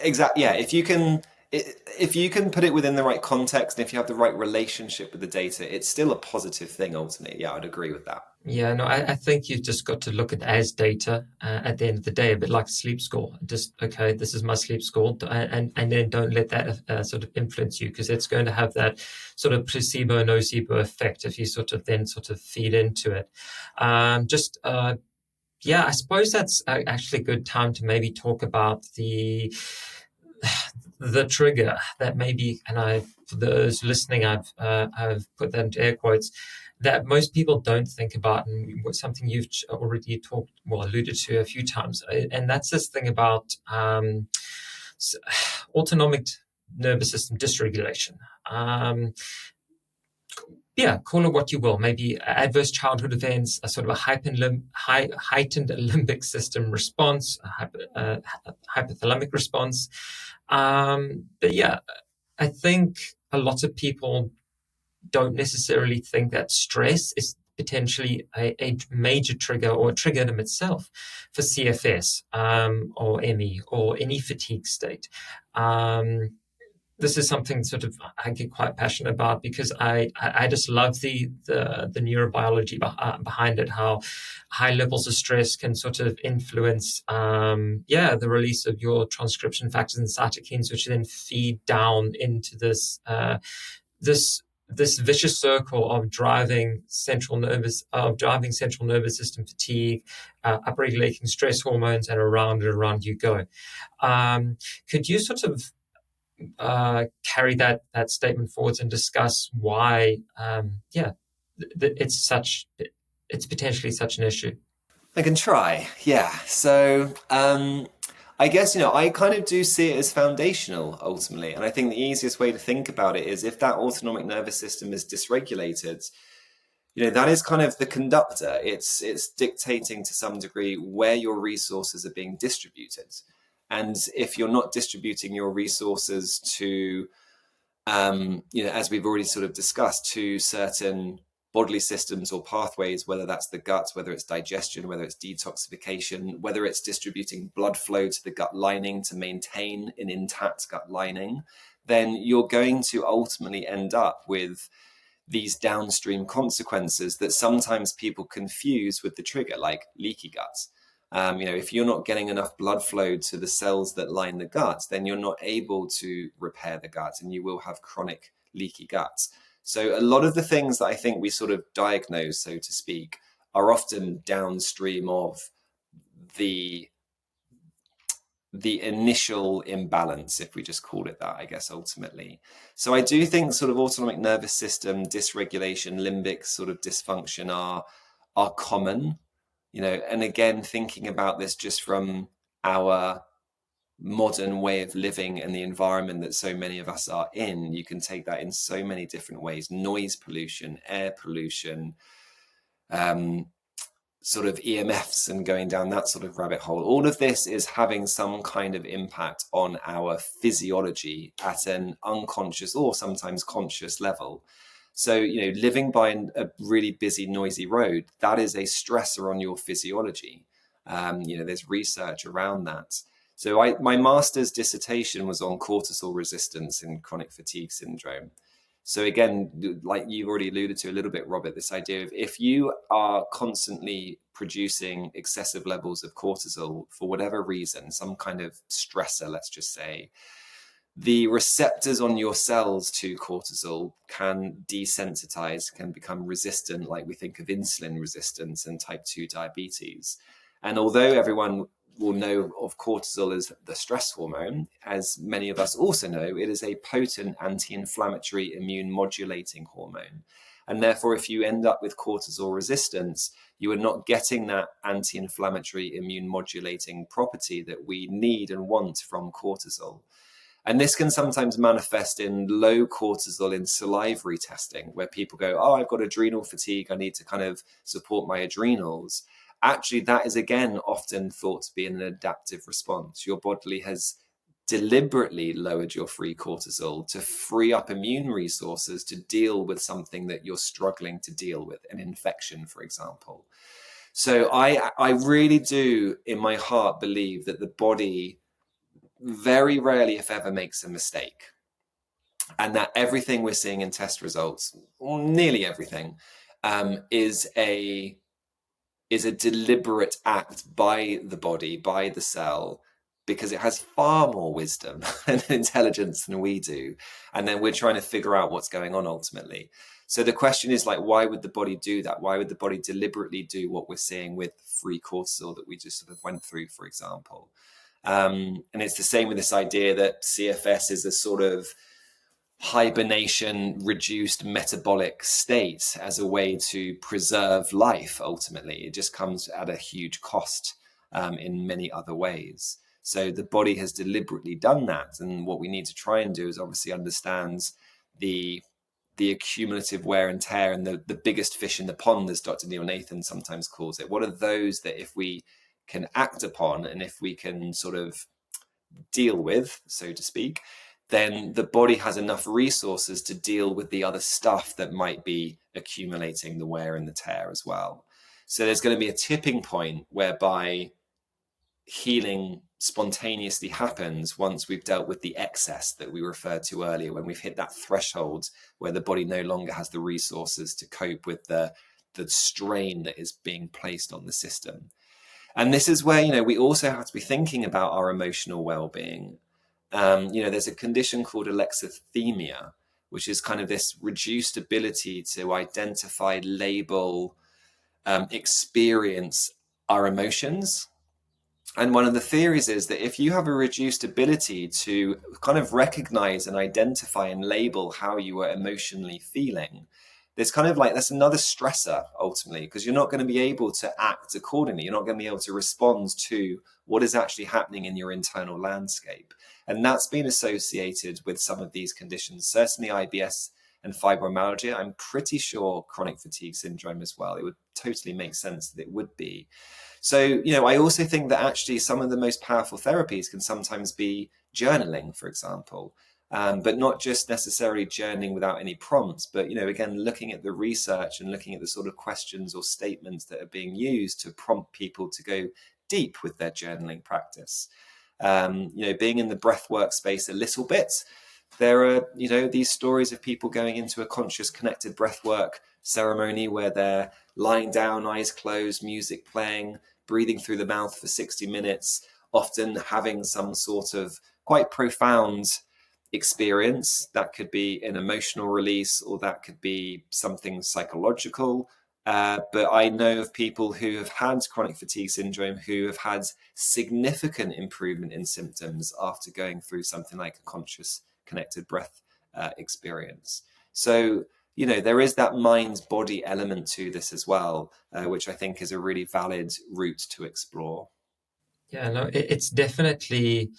Exactly. Yeah. If you can put it within the right context, and if you have the right relationship with the data, it's still a positive thing ultimately. Yeah, I'd agree with that. Yeah, no, I think you've just got to look at as data at the end of the day, a bit like a sleep score. Just, okay, this is my sleep score, and then don't let that sort of influence you, because it's going to have that sort of placebo, nocebo effect if you sort of feed into it. Yeah, I suppose that's actually a good time to maybe talk about the trigger that maybe, and for those listening, I've put that into air quotes, that most people don't think about, and something you've already alluded to a few times, and that's this thing about autonomic nervous system dysregulation. Call it what you will. Maybe adverse childhood events, a sort of a heightened limbic system response, a hypothalamic response. I think a lot of people don't necessarily think that stress is potentially a major trigger or a trigger in itself for CFS or ME or any fatigue state. This is something sort of I get quite passionate about, because I just love the neurobiology behind it, how high levels of stress can sort of influence the release of your transcription factors and cytokines, which then feed down into this vicious circle of driving central nervous system fatigue, upregulating stress hormones, and around and around you go. Could you sort of carry that statement forwards and discuss why it's potentially such an issue? I can try. Yeah. So I guess, I kind of do see it as foundational ultimately. And I think the easiest way to think about it is if that autonomic nervous system is dysregulated, that is kind of the conductor. It's dictating to some degree where your resources are being distributed. And if you're not distributing your resources to, as we've already sort of discussed, to certain bodily systems or pathways, whether that's the gut, whether it's digestion, whether it's detoxification, whether it's distributing blood flow to the gut lining to maintain an intact gut lining, then you're going to ultimately end up with these downstream consequences that sometimes people confuse with the trigger, like leaky gut. If you're not getting enough blood flow to the cells that line the gut, then you're not able to repair the gut, and you will have chronic leaky gut. So a lot of the things that I think we sort of diagnose, so to speak, are often downstream of the initial imbalance, if we just call it that, I guess, ultimately. So I do think sort of autonomic nervous system dysregulation, limbic sort of dysfunction are common. And again, thinking about this just from our modern way of living and the environment that so many of us are in, you can take that in so many different ways: noise pollution, air pollution, sort of EMFs, and going down that sort of rabbit hole. All of this is having some kind of impact on our physiology at an unconscious or sometimes conscious level. So, living by a really busy, noisy road, that is a stressor on your physiology. There's research around that. So my master's dissertation was on cortisol resistance in chronic fatigue syndrome. So again, like you've already alluded to a little bit, Robert, this idea of if you are constantly producing excessive levels of cortisol for whatever reason, some kind of stressor, let's just say, the receptors on your cells to cortisol can desensitize, can become resistant, like we think of insulin resistance and type 2 diabetes. And although everyone will know of cortisol as the stress hormone, as many of us also know, it is a potent anti-inflammatory immune modulating hormone. And therefore, if you end up with cortisol resistance, you are not getting that anti-inflammatory immune modulating property that we need and want from cortisol. And this can sometimes manifest in low cortisol in salivary testing, where people go, oh, I've got adrenal fatigue, I need to kind of support my adrenals. Actually, that is again often thought to be an adaptive response. Your body has deliberately lowered your free cortisol to free up immune resources to deal with something that you're struggling to deal with, an infection, for example. So I really do, in my heart, believe that the body very rarely, if ever, makes a mistake. And that everything we're seeing in test results, or nearly everything, is a deliberate act by the body, by the cell, because it has far more wisdom and intelligence than we do. And then we're trying to figure out what's going on ultimately. So the question is, like, why would the body do that? Why would the body deliberately do what we're seeing with free cortisol that we just sort of went through, for example? And it's the same with this idea that CFS is a sort of hibernation, reduced metabolic state as a way to preserve life. Ultimately, it just comes at a huge cost in many other ways. So the body has deliberately done that, and what we need to try and do is obviously understand the accumulative wear and tear and the biggest fish in the pond, as Dr. Neil Nathan sometimes calls it. What are those that if we can act upon and if we can sort of deal with, so to speak, then the body has enough resources to deal with the other stuff that might be accumulating the wear and the tear as well. So there's going to be a tipping point whereby healing spontaneously happens once we've dealt with the excess that we referred to earlier, when we've hit that threshold where the body no longer has the resources to cope with the strain that is being placed on the system. And this is where, we also have to be thinking about our emotional well-being. There's a condition called alexithymia, which is kind of this reduced ability to identify, label, experience our emotions. And one of the theories is that if you have a reduced ability to kind of recognize and identify and label how you are emotionally feeling, there's kind of like, that's another stressor ultimately, because you're not going to be able to act accordingly. You're not going to be able to respond to what is actually happening in your internal landscape. And that's been associated with some of these conditions, certainly IBS and fibromyalgia. I'm pretty sure chronic fatigue syndrome as well. It would totally make sense that it would be. So, I also think that actually some of the most powerful therapies can sometimes be journaling, for example. But not just necessarily journaling without any prompts, but, again, looking at the research and looking at the sort of questions or statements that are being used to prompt people to go deep with their journaling practice. Being in the breathwork space a little bit, there are, these stories of people going into a conscious connected breathwork ceremony where they're lying down, eyes closed, music playing, breathing through the mouth for 60 minutes, often having some sort of quite profound experience. That could be an emotional release, or that could be something psychological. But I know of people who have had chronic fatigue syndrome who have had significant improvement in symptoms after going through something like a conscious connected breath experience. So, there is that mind-body element to this as well, which I think is a really valid route to explore. Yeah, no, it's definitely.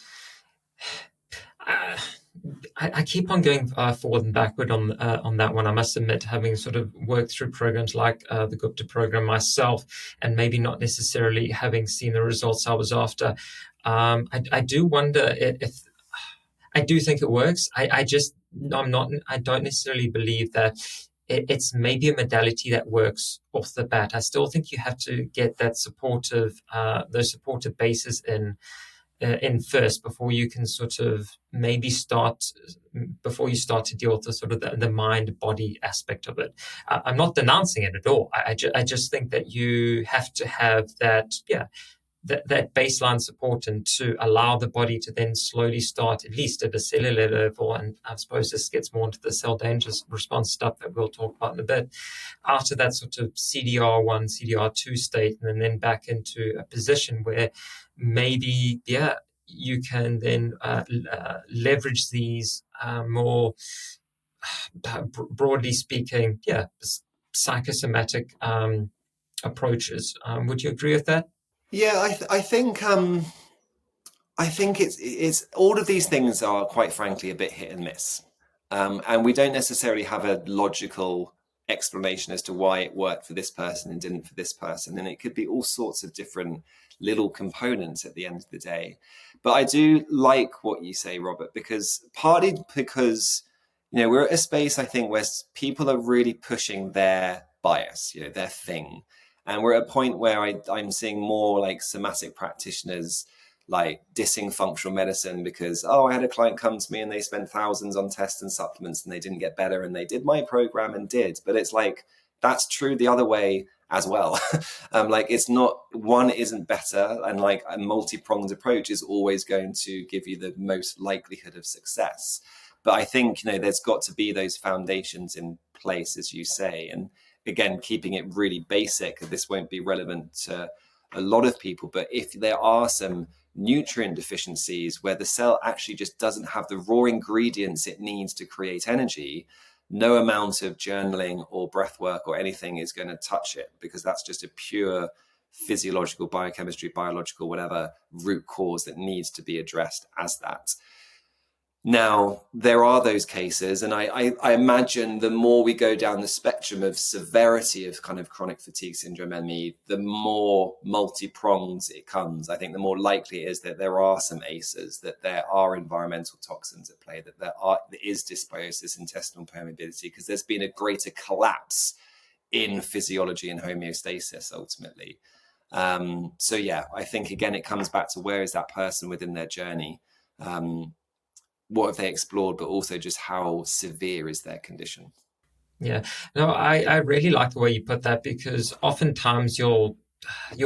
I keep on going forward and backward on that one. I must admit, having sort of worked through programs like the Gupta program myself, and maybe not necessarily having seen the results I was after, I do wonder if I do think it works. I don't necessarily believe that it's maybe a modality that works off the bat. I still think you have to get that those supportive bases in first before you can sort of before you start to deal with the sort of the mind body aspect of it. I'm not denouncing it at all. I just think that you have to have that baseline support, and to allow the body to then slowly start, at least at a cellular level, and I suppose this gets more into the cell danger response stuff that we'll talk about in a bit, after that sort of CDR1, CDR2 state, and then back into a position where maybe, you can then leverage these more, broadly speaking, psychosomatic approaches. Would you agree with that? Yeah, I think it's all of these things are quite frankly a bit hit and miss, and we don't necessarily have a logical explanation as to why it worked for this person and didn't for this person, and it could be all sorts of different little components at the end of the day. But I do like what you say, Robert, because we're at a space, I think, where people are really pushing their bias, their thing. And we're at a point where I'm seeing more like somatic practitioners like dissing functional medicine because, I had a client come to me and they spent thousands on tests and supplements and they didn't get better, and they did my program and did. But it's like, that's true the other way as well. It's not, one isn't better, and like a multi-pronged approach is always going to give you the most likelihood of success. But I think, there's got to be those foundations in place, as you say. And again, keeping it really basic, this won't be relevant to a lot of people, but if there are some nutrient deficiencies where the cell actually just doesn't have the raw ingredients it needs to create energy, no amount of journaling or breath work or anything is going to touch it, because that's just a pure physiological, biochemistry, biological, whatever root cause that needs to be addressed as that. Now, there are those cases, and I imagine the more we go down the spectrum of severity of kind of chronic fatigue syndrome, ME, the more multi-pronged it comes. I think the more likely it is that there are some ACEs, that there are environmental toxins at play, that there is dysbiosis, intestinal permeability, because there's been a greater collapse in physiology and homeostasis ultimately. So yeah, I think again, it comes back to where is that person within their journey? What have they explored, but also just how severe is their condition? Yeah, no, I really like the way you put that, because oftentimes you'll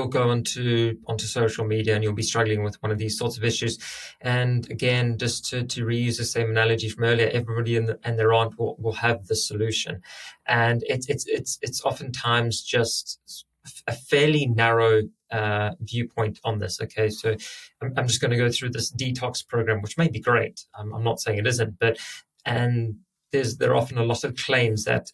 go onto social media and you'll be struggling with one of these sorts of issues. And again, just to reuse the same analogy from earlier, everybody and their aunt will have the solution. And it's oftentimes just a fairly narrow viewpoint on this. Okay, so I'm just going to go through this detox program, which may be great. I'm not saying it isn't, but there are often a lot of claims that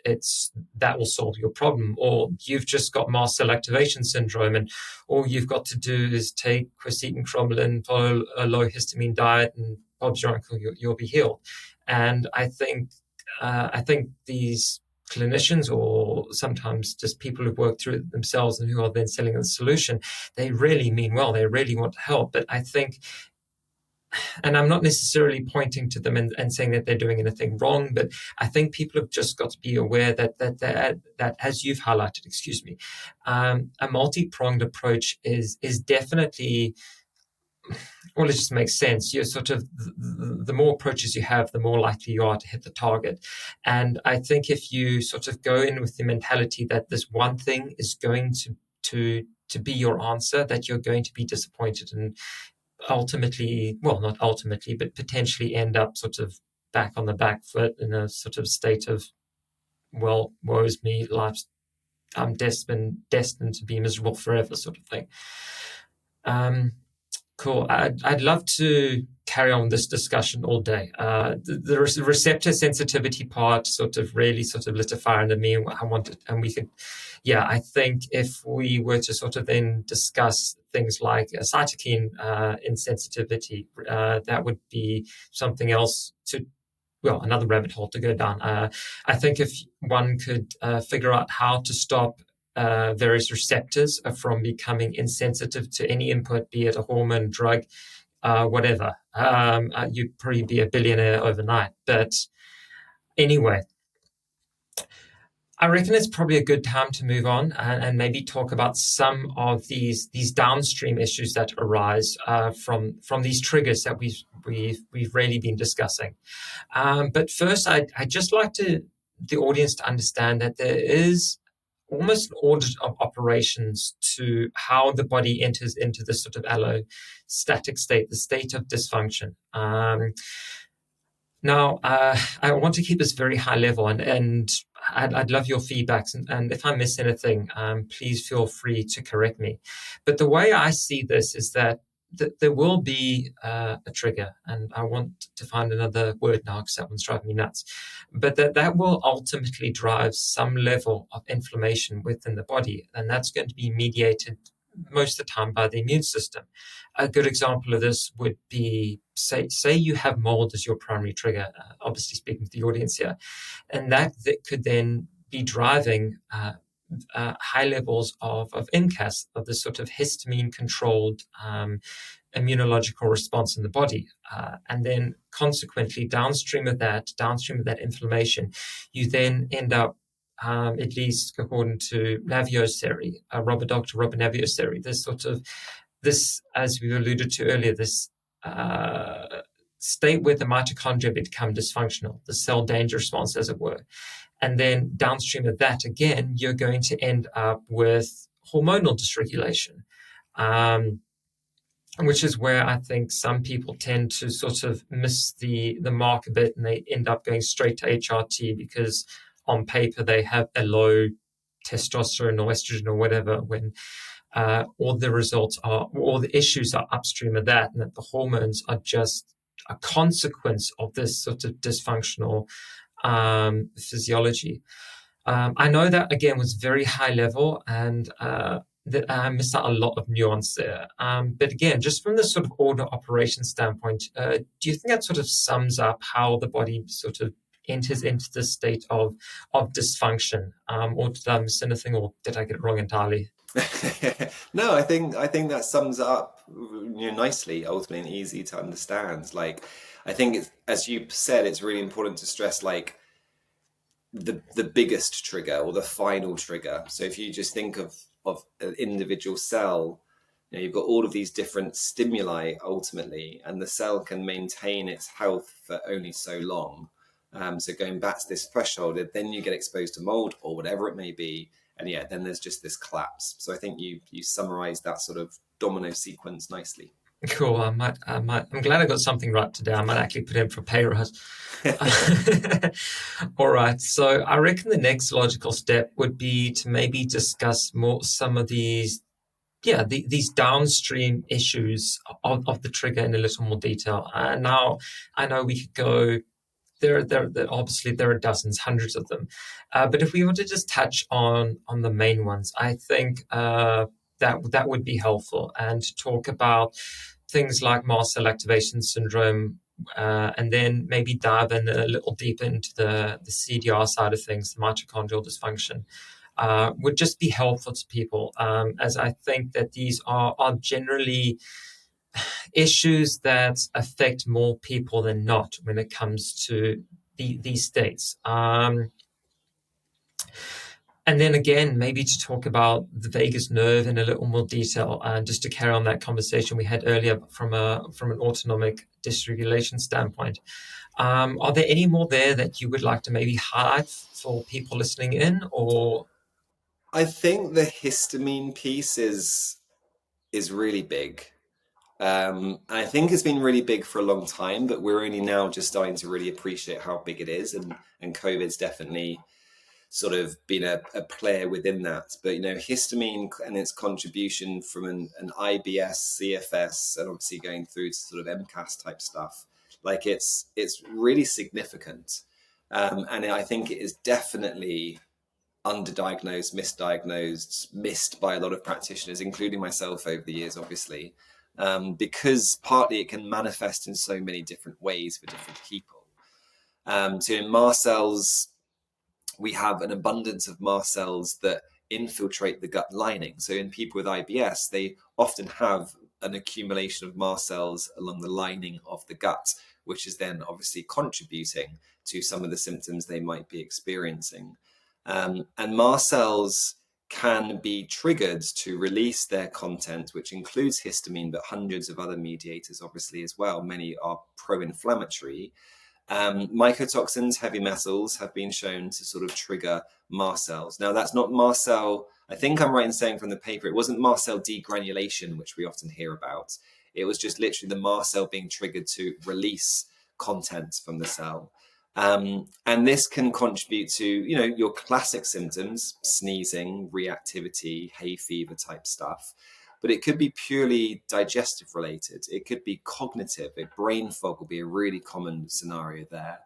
that will solve your problem, or you've just got mast cell activation syndrome, and all you've got to do is take quercetin cromolyn, follow a low histamine diet, and Bob's your uncle, you'll be healed. And I think these clinicians, or sometimes just people who've worked through it themselves and who are then selling the solution, they really mean well. They really want to help. But I think, and I'm not necessarily pointing to them and saying that they're doing anything wrong, but I think people have just got to be aware that as you've highlighted, a multi-pronged approach is definitely, well, it just makes sense. You're sort of, the more approaches you have, the more likely you are to hit the target. And I think if you sort of go in with the mentality that this one thing is going to be your answer, that you're going to be disappointed and ultimately, well, not ultimately, but potentially end up sort of back on the back foot in a sort of state of, well, woe is me, life's, I'm destined to be miserable forever sort of thing. Cool. I'd love to carry on this discussion all day. The receptor sensitivity part sort of really sort of lit a fire under me. I wanted, and we could, yeah, I think if we were to sort of then discuss things like cytokine insensitivity, that would be something else another rabbit hole to go down. I think if one could figure out how to stop various receptors from becoming insensitive to any input, be it a hormone, drug, whatever, you'd probably be a billionaire overnight. But anyway, I reckon it's probably a good time to move on and maybe talk about some of these downstream issues that arise from these triggers that we've really been discussing. But first, I'd just like the audience to understand that there is almost an audit of operations to how the body enters into this sort of allostatic state, the state of dysfunction. Now, I want to keep this very high level, and I'd love your feedbacks. And if I miss anything, please feel free to correct me. But the way I see this is that there will be a trigger, and I want to find another word now because that one's driving me nuts, but that will ultimately drive some level of inflammation within the body, and that's going to be mediated most of the time by the immune system. A good example of this would be, say you have mold as your primary trigger, obviously speaking to the audience here, and that could then be driving high levels of MCAS, of this sort of histamine-controlled immunological response in the body. And then consequently, downstream of that inflammation, you then end up, at least according to Naviaux theory, Dr. Robert Naviaux theory, this, as we alluded to earlier, this state where the mitochondria become dysfunctional, the cell danger response, as it were. And then downstream of that, again, you're going to end up with hormonal dysregulation, which is where I think some people tend to sort of miss the mark a bit, and they end up going straight to HRT because on paper they have a low testosterone or estrogen or whatever, when all the results are, all the issues are upstream of that, and that the hormones are just a consequence of this sort of dysfunctional physiology. I know that, again, was very high level, and that I missed out a lot of nuance there. But again, just from the sort of order operation standpoint, do you think that sort of sums up how the body sort of enters into this state of dysfunction? Or did I miss anything, or did I get it wrong entirely? No, I think that sums it up, nicely, ultimately, and easy to understand. Like, I think it's, as you said, it's really important to stress, like, the biggest trigger or the final trigger. So if you just think of an individual cell, you've got all of these different stimuli ultimately, and the cell can maintain its health for only so long. So going back to this threshold, then you get exposed to mold or whatever it may be, and yeah, then there's just this collapse. So I think you summarized that sort of domino sequence nicely. Cool. I'm glad I got something right today. I might actually put in for pay rise. All right. So I reckon the next logical step would be to maybe discuss more some of these, these downstream issues of the trigger in a little more detail. Now, I know we could go. Obviously there are dozens, hundreds of them, but if we were to just touch on the main ones, I think that would be helpful, and to talk about things like mast cell activation syndrome, and then maybe dive in a little deeper into the CDR side of things, the mitochondrial dysfunction, would just be helpful to people, as I think that these are generally issues that affect more people than not when it comes to these states. And then again, maybe to talk about the vagus nerve in a little more detail, and just to carry on that conversation we had earlier from an autonomic dysregulation standpoint. Are there any more there that you would like to maybe highlight for people listening in, or? I think the histamine piece is really big. I think it's been really big for a long time, but we're only now just starting to really appreciate how big it is, and COVID's definitely sort of been a player within that. But histamine and its contribution from an IBS, CFS, and obviously going through to sort of MCAS type stuff, like it's really significant. And I think it is definitely underdiagnosed, misdiagnosed, missed by a lot of practitioners, including myself over the years, obviously, because partly it can manifest in so many different ways for different people. So in mast cells, we have an abundance of mast cells that infiltrate the gut lining. So in people with IBS, they often have an accumulation of mast cells along the lining of the gut, which is then obviously contributing to some of the symptoms they might be experiencing. And mast cells can be triggered to release their content, which includes histamine, but hundreds of other mediators, obviously, as well. Many are pro-inflammatory. Mycotoxins, heavy metals, have been shown to sort of trigger mast cells. Now, that's not mast cell, I think I'm right in saying from the paper, it wasn't mast cell degranulation, which we often hear about. It was just literally the mast cell being triggered to release contents from the cell. And this can contribute to, your classic symptoms, sneezing, reactivity, hay fever type stuff. But it could be purely digestive related. It could be cognitive. Brain fog will be a really common scenario there.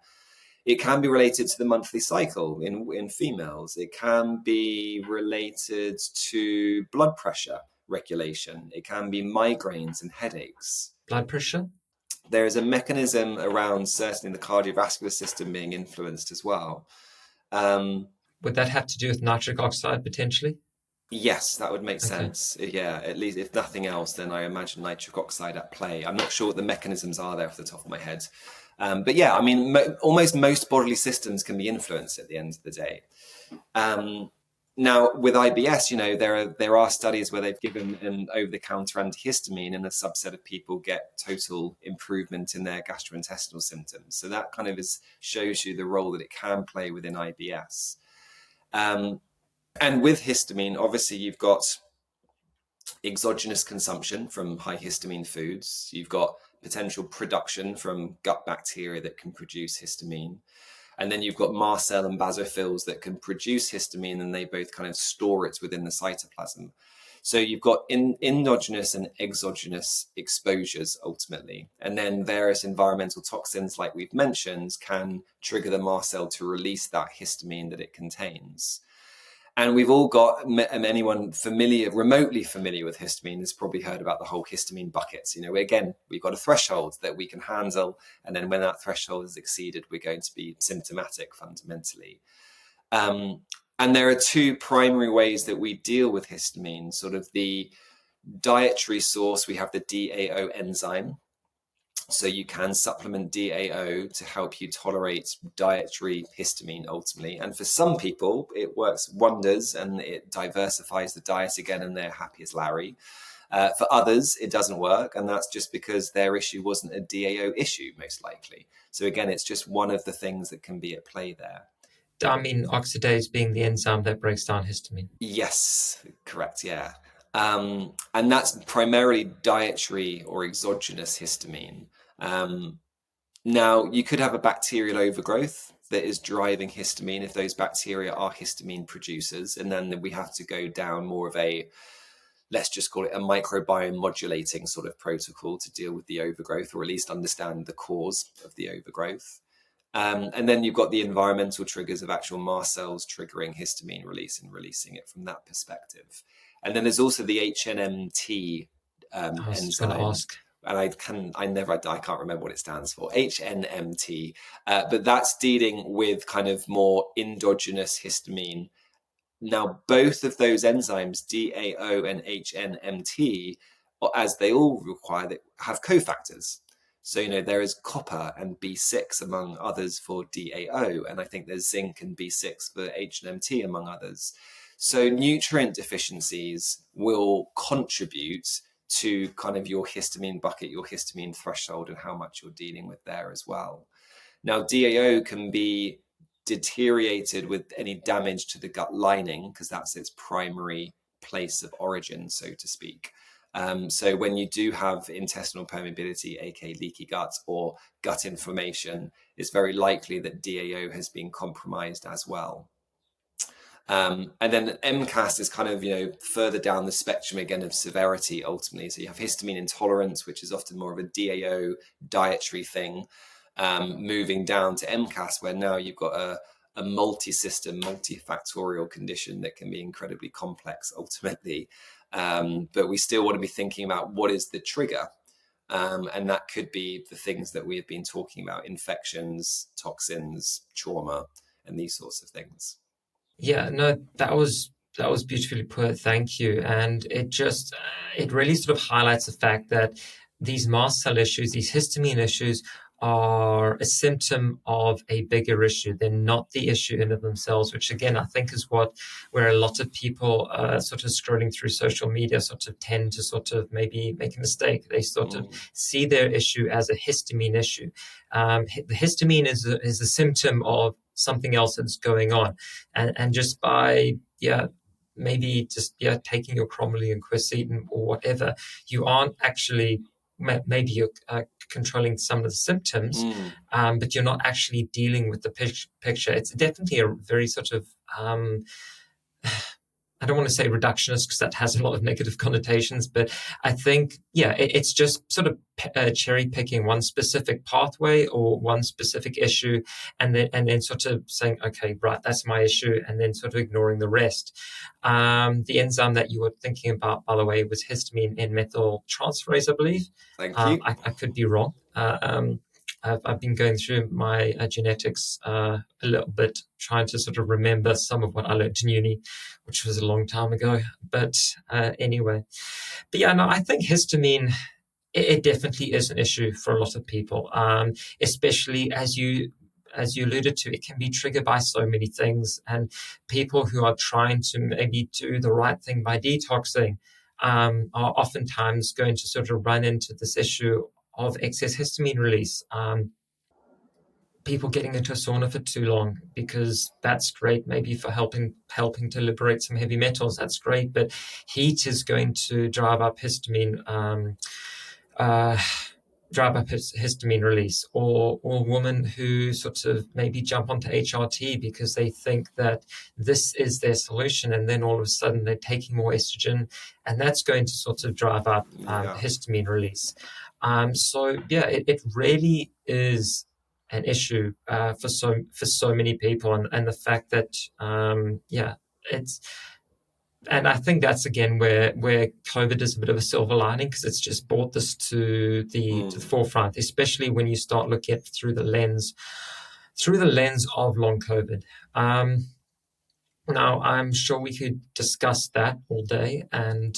It can be related to the monthly cycle in females. It can be related to blood pressure regulation. It can be migraines and headaches. Blood pressure? There is a mechanism around certainly the cardiovascular system being influenced as well. Would that have to do with nitric oxide potentially? Yes, that would make sense. Yeah, at least if nothing else, then I imagine nitric oxide at play. I'm not sure what the mechanisms are there off the top of my head. But yeah, I mean, almost most bodily systems can be influenced at the end of the day. Now, with IBS, there are studies where they've given an over-the-counter antihistamine, and a subset of people get total improvement in their gastrointestinal symptoms. So that kind of shows you the role that it can play within IBS. And with histamine, obviously, you've got exogenous consumption from high histamine foods. You've got potential production from gut bacteria that can produce histamine. And then you've got mast cell and basophils that can produce histamine, and they both kind of store it within the cytoplasm. So you've got endogenous and exogenous exposures ultimately. And then various environmental toxins, like we've mentioned, can trigger the mast cell to release that histamine that it contains. And we've all got, anyone remotely familiar with histamine has probably heard about the whole histamine buckets. Again, we've got a threshold that we can handle. And then when that threshold is exceeded, we're going to be symptomatic fundamentally. And there are two primary ways that we deal with histamine. Sort of the dietary source, we have the DAO enzyme. So you can supplement DAO to help you tolerate dietary histamine ultimately. And for some people, it works wonders and it diversifies the diet again and they're happy as Larry. For others, it doesn't work. And that's just because their issue wasn't a DAO issue, most likely. So again, it's just one of the things that can be at play there. Diamine oxidase being the enzyme that breaks down histamine. Yes, correct. Yeah. And that's primarily dietary or exogenous histamine. Now, you could have a bacterial overgrowth that is driving histamine if those bacteria are histamine producers. And then we have to go down more of a, let's just call it a microbiome modulating sort of protocol to deal with the overgrowth, or at least understand the cause of the overgrowth. And then you've got the environmental triggers of actual mast cells triggering histamine release and releasing it from that perspective. And then there's also the HNMT enzyme. And I can't remember what it stands for, HNMT, but that's dealing with kind of more endogenous histamine. Now, both of those enzymes, DAO and HNMT, as they all require, have cofactors. So, there is copper and B6 among others for DAO, and I think there's zinc and B6 for HNMT among others. So nutrient deficiencies will contribute to kind of your histamine bucket, your histamine threshold, and how much you're dealing with there as well. Now, DAO can be deteriorated with any damage to the gut lining because that's its primary place of origin, so to speak. So when you do have intestinal permeability, aka leaky gut or gut inflammation, it's very likely that DAO has been compromised as well. And then MCAS is kind of, further down the spectrum again of severity ultimately. So you have histamine intolerance, which is often more of a DAO dietary thing, moving down to MCAS, where now you've got a multi-system, multifactorial condition that can be incredibly complex ultimately. But we still want to be thinking about what is the trigger. And that could be the things that we have been talking about: infections, toxins, trauma, and these sorts of things. Yeah, no, that was beautifully put. Thank you. And it really sort of highlights the fact that these mast cell issues, these histamine issues, are a symptom of a bigger issue. They're not the issue in of themselves, which again, I think is where a lot of people sort of scrolling through social media sort of tend to sort of maybe make a mistake. They sort of see their issue as a histamine issue. The histamine is a symptom of something else that's going on. And just by, maybe just, taking your cromolyn and quercetin or whatever, you aren't actually, maybe you're controlling some of the symptoms, but you're not actually dealing with the picture. It's definitely a very sort of, I don't want to say reductionist because that has a lot of negative connotations, but I think, it's just sort of cherry picking one specific pathway or one specific issue, and then sort of saying, okay, right, that's my issue, and then sort of ignoring the rest. The enzyme that you were thinking about, by the way, was histamine N-methyltransferase, I believe. Thank you. I could be wrong. I've been going through my genetics a little bit, trying to sort of remember some of what I learned in uni, which was a long time ago. But anyway, I think histamine, it definitely is an issue for a lot of people, especially as you alluded to. It can be triggered by so many things, and people who are trying to maybe do the right thing by detoxing are oftentimes going to sort of run into this issue of excess histamine release. People getting into a sauna for too long, because that's great, maybe for helping to liberate some heavy metals. That's great, but heat is going to drive up histamine. drive up histamine release, or women who sort of maybe jump onto HRT because they think that this is their solution, and then all of a sudden they're taking more estrogen, and that's going to sort of drive up histamine release. So yeah, it really is an issue for so many people, and the fact that it's. And I think that's again where COVID is a bit of a silver lining, because it's just brought this to the forefront, especially when you start looking at through the lens of long COVID. Now, I'm sure we could discuss that all day, and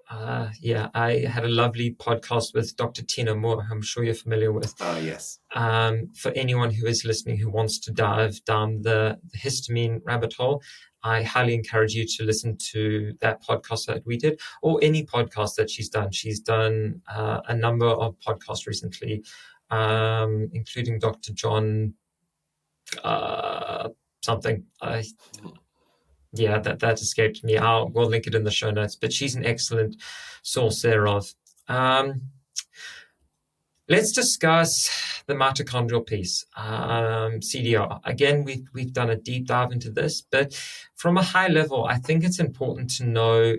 I had a lovely podcast with Dr. Tina Moore, I'm sure you're familiar with. Oh, yes. For anyone who is listening who wants to dive down the histamine rabbit hole, I highly encourage you to listen to that podcast that we did, or any podcast that she's done. She's done a number of podcasts recently, including Dr. John something. That escaped me. We'll link it in the show notes, but she's an excellent source thereof. Let's discuss the mitochondrial piece, CDR. Again, we've done a deep dive into this, but from a high level, I think it's important to know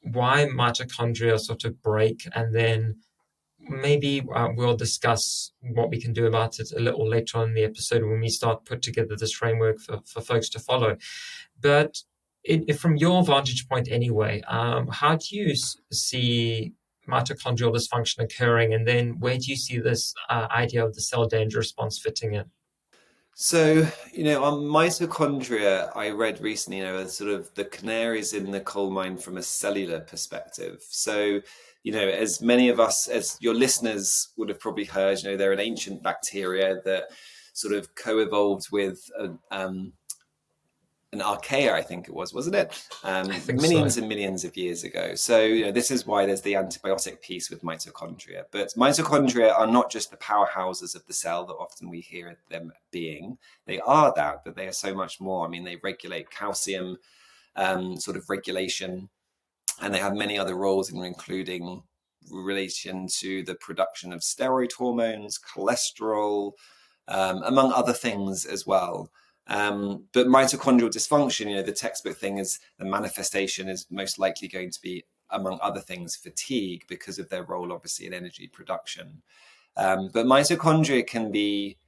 why mitochondria sort of break, and then maybe we'll discuss what we can do about it a little later on in the episode when we start put together this framework for folks to follow. But from your vantage point anyway, how do you see mitochondrial dysfunction occurring, and then where do you see this idea of the cell danger response fitting in? So, on mitochondria, I read recently, as sort of the canaries in the coal mine from a cellular perspective. So, as many of us, as your listeners would have probably heard, they're an ancient bacteria that sort of co-evolved with an archaea, I think it was, wasn't it? Millions and millions of years ago. So, this is why there's the antibiotic piece with mitochondria. But mitochondria are not just the powerhouses of the cell that often we hear them being. They are that, but they are so much more. I mean, they regulate calcium sort of regulation, and they have many other roles, including relation to the production of steroid hormones, cholesterol, among other things as well. But mitochondrial dysfunction, the textbook thing is the manifestation is most likely going to be, among other things, fatigue, because of their role, obviously, in energy production. But mitochondria can be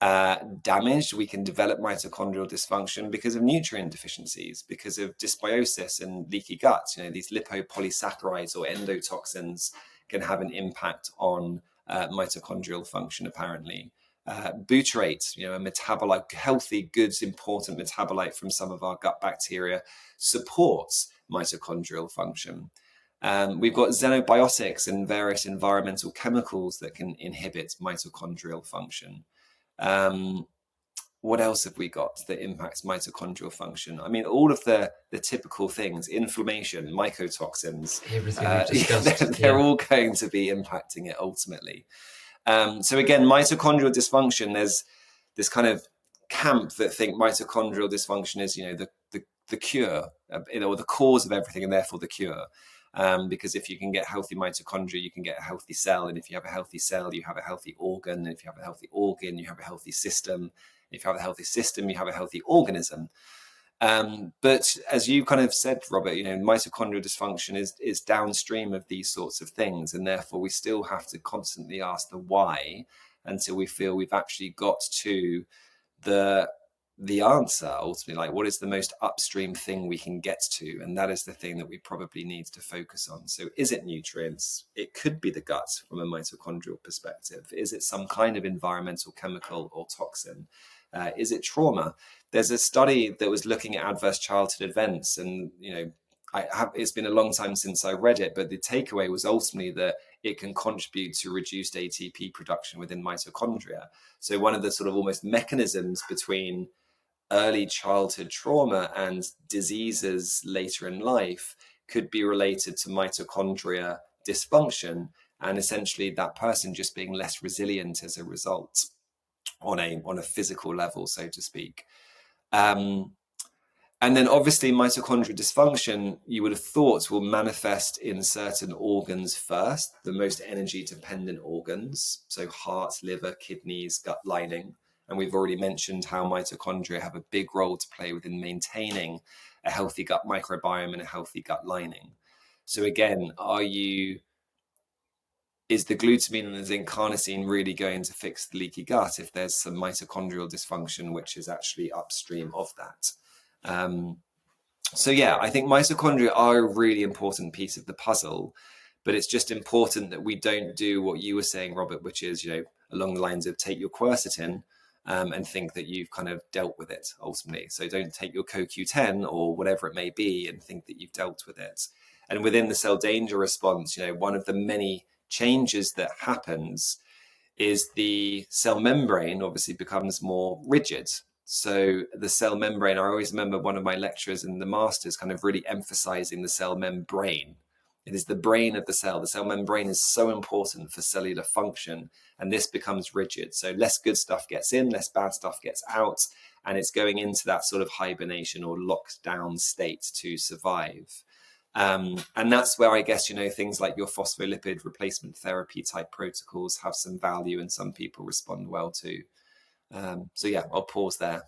damaged. We can develop mitochondrial dysfunction because of nutrient deficiencies, because of dysbiosis and leaky gut. These lipopolysaccharides or endotoxins can have an impact on mitochondrial function, apparently. Butyrate, a metabolite, healthy, good, important metabolite from some of our gut bacteria, supports mitochondrial function. We've got xenobiotics and various environmental chemicals that can inhibit mitochondrial function. What else have we got that impacts mitochondrial function? I mean, all of the typical things: inflammation, mycotoxins, everything we've discussed. They're all going to be impacting it ultimately. So again, mitochondrial dysfunction, there's this kind of camp that think mitochondrial dysfunction is, the cure, or the cause of everything, and therefore the cure. Because if you can get healthy mitochondria, you can get a healthy cell. And if you have a healthy cell, you have a healthy organ. And if you have a healthy organ, you have a healthy system. If you have a healthy system, you have a healthy organism. But as you kind of said, Robert, mitochondrial dysfunction is downstream of these sorts of things. And therefore, we still have to constantly ask the why until we feel we've actually got to the answer, ultimately, like what is the most upstream thing we can get to? And that is the thing that we probably need to focus on. So is it nutrients? It could be the gut from a mitochondrial perspective. Is it some kind of environmental chemical or toxin? Is it trauma? There's a study that was looking at adverse childhood events, and it's been a long time since I read it, but the takeaway was ultimately that it can contribute to reduced ATP production within mitochondria. So one of the sort of almost mechanisms between early childhood trauma and diseases later in life could be related to mitochondria dysfunction, and essentially that person just being less resilient as a result on a physical level, so to speak. And then obviously mitochondrial dysfunction, you would have thought, will manifest in certain organs first, the most energy dependent organs. So heart, liver, kidneys, gut lining. And we've already mentioned how mitochondria have a big role to play within maintaining a healthy gut microbiome and a healthy gut lining. So again, is the glutamine and the zinc carnosine really going to fix the leaky gut if there's some mitochondrial dysfunction, which is actually upstream of that? So yeah, I think mitochondria are a really important piece of the puzzle, but it's just important that we don't do what you were saying, Robert, which is, along the lines of take your quercetin and think that you've kind of dealt with it ultimately. So don't take your CoQ10 or whatever it may be and think that you've dealt with it. And within the cell danger response, one of the many changes that happens is the cell membrane obviously becomes more rigid. So the cell membrane, I always remember one of my lecturers in the masters kind of really emphasizing the cell membrane. It is the brain of the cell. The cell membrane is so important for cellular function, and this becomes rigid. So less good stuff gets in, less bad stuff gets out, and it's going into that sort of hibernation or locked down state to survive. And that's where I guess, things like your phospholipid replacement therapy type protocols have some value and some people respond well to. So yeah, I'll pause there.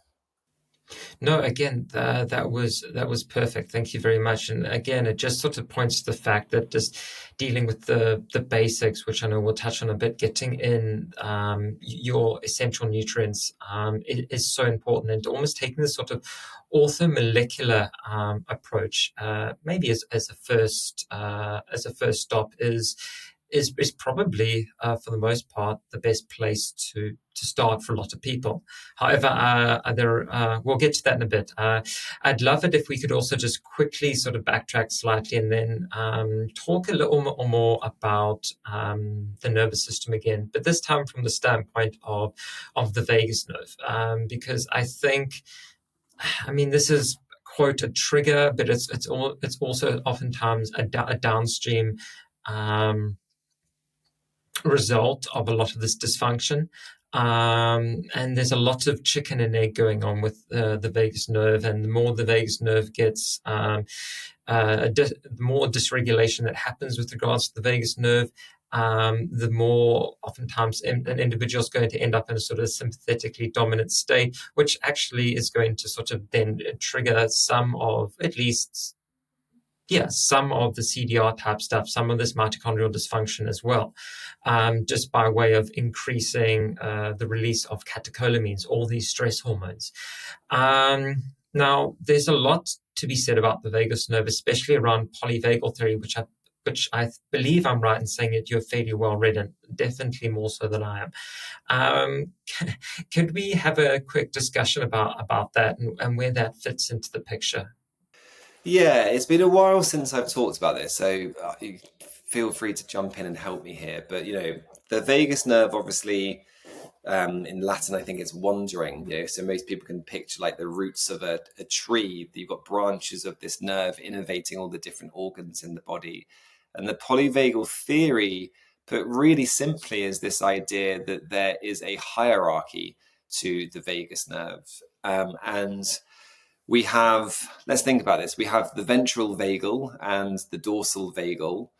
No, again, that was perfect. Thank you very much. And again, it just sort of points to the fact that just dealing with the basics, which I know we'll touch on a bit, getting in your essential nutrients is so important, and almost taking this sort of orthomolecular approach, maybe as a first stop is probably, for the most part, the best place to start for a lot of people. However, we'll get to that in a bit. I'd love it if we could also just quickly sort of backtrack slightly and then talk a little more about the nervous system again, but this time from the standpoint of the vagus nerve, because I think, this is quote a trigger, but it's also oftentimes a downstream result of a lot of this dysfunction. And there's a lot of chicken and egg going on with the vagus nerve, and the more the vagus nerve gets, the more dysregulation that happens with regards to the vagus nerve, the more oftentimes an individual is going to end up in a sort of sympathetically dominant state, which actually is going to sort of then trigger some of the CDR type stuff, some of this mitochondrial dysfunction as well, just by way of increasing the release of catecholamines, all these stress hormones. Now, there's a lot to be said about the vagus nerve, especially around polyvagal theory, which I believe I'm right in saying that you're fairly well read, and definitely more so than I am. Could we have a quick discussion about that and where that fits into the picture? Yeah, it's been a while since I've talked about this, so you feel free to jump in and help me here. But the vagus nerve, obviously, in Latin, I think it's wandering. So most people can picture like the roots of a tree. You've got branches of this nerve innervating all the different organs in the body, and the polyvagal theory, put really simply, is this idea that there is a hierarchy to the vagus nerve, and let's think about this. We have the ventral vagal and the dorsal vagal,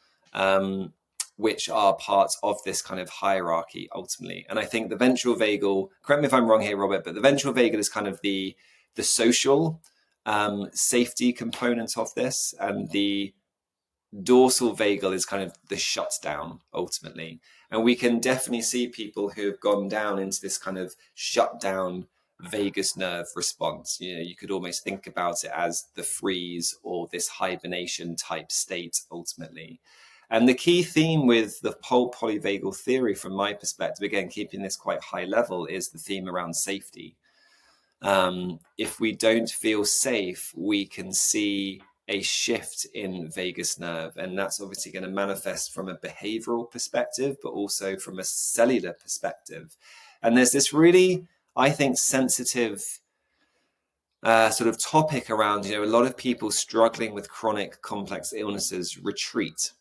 which are parts of this kind of hierarchy ultimately. And I think the ventral vagal, correct me if I'm wrong here, Robert, but the ventral vagal is kind of the social safety component of this, and the dorsal vagal is kind of the shutdown ultimately. And we can definitely see people who have gone down into this kind of shutdown vagus nerve response. You could almost think about it as the freeze or this hibernation type state ultimately. And the key theme with the whole polyvagal theory, from my perspective, again, keeping this quite high level, is the theme around safety. If we don't feel safe, we can see a shift in vagus nerve, and that's obviously going to manifest from a behavioral perspective, but also from a cellular perspective. And there's this really, I think, sensitive sort of topic around, a lot of people struggling with chronic complex illnesses retreat.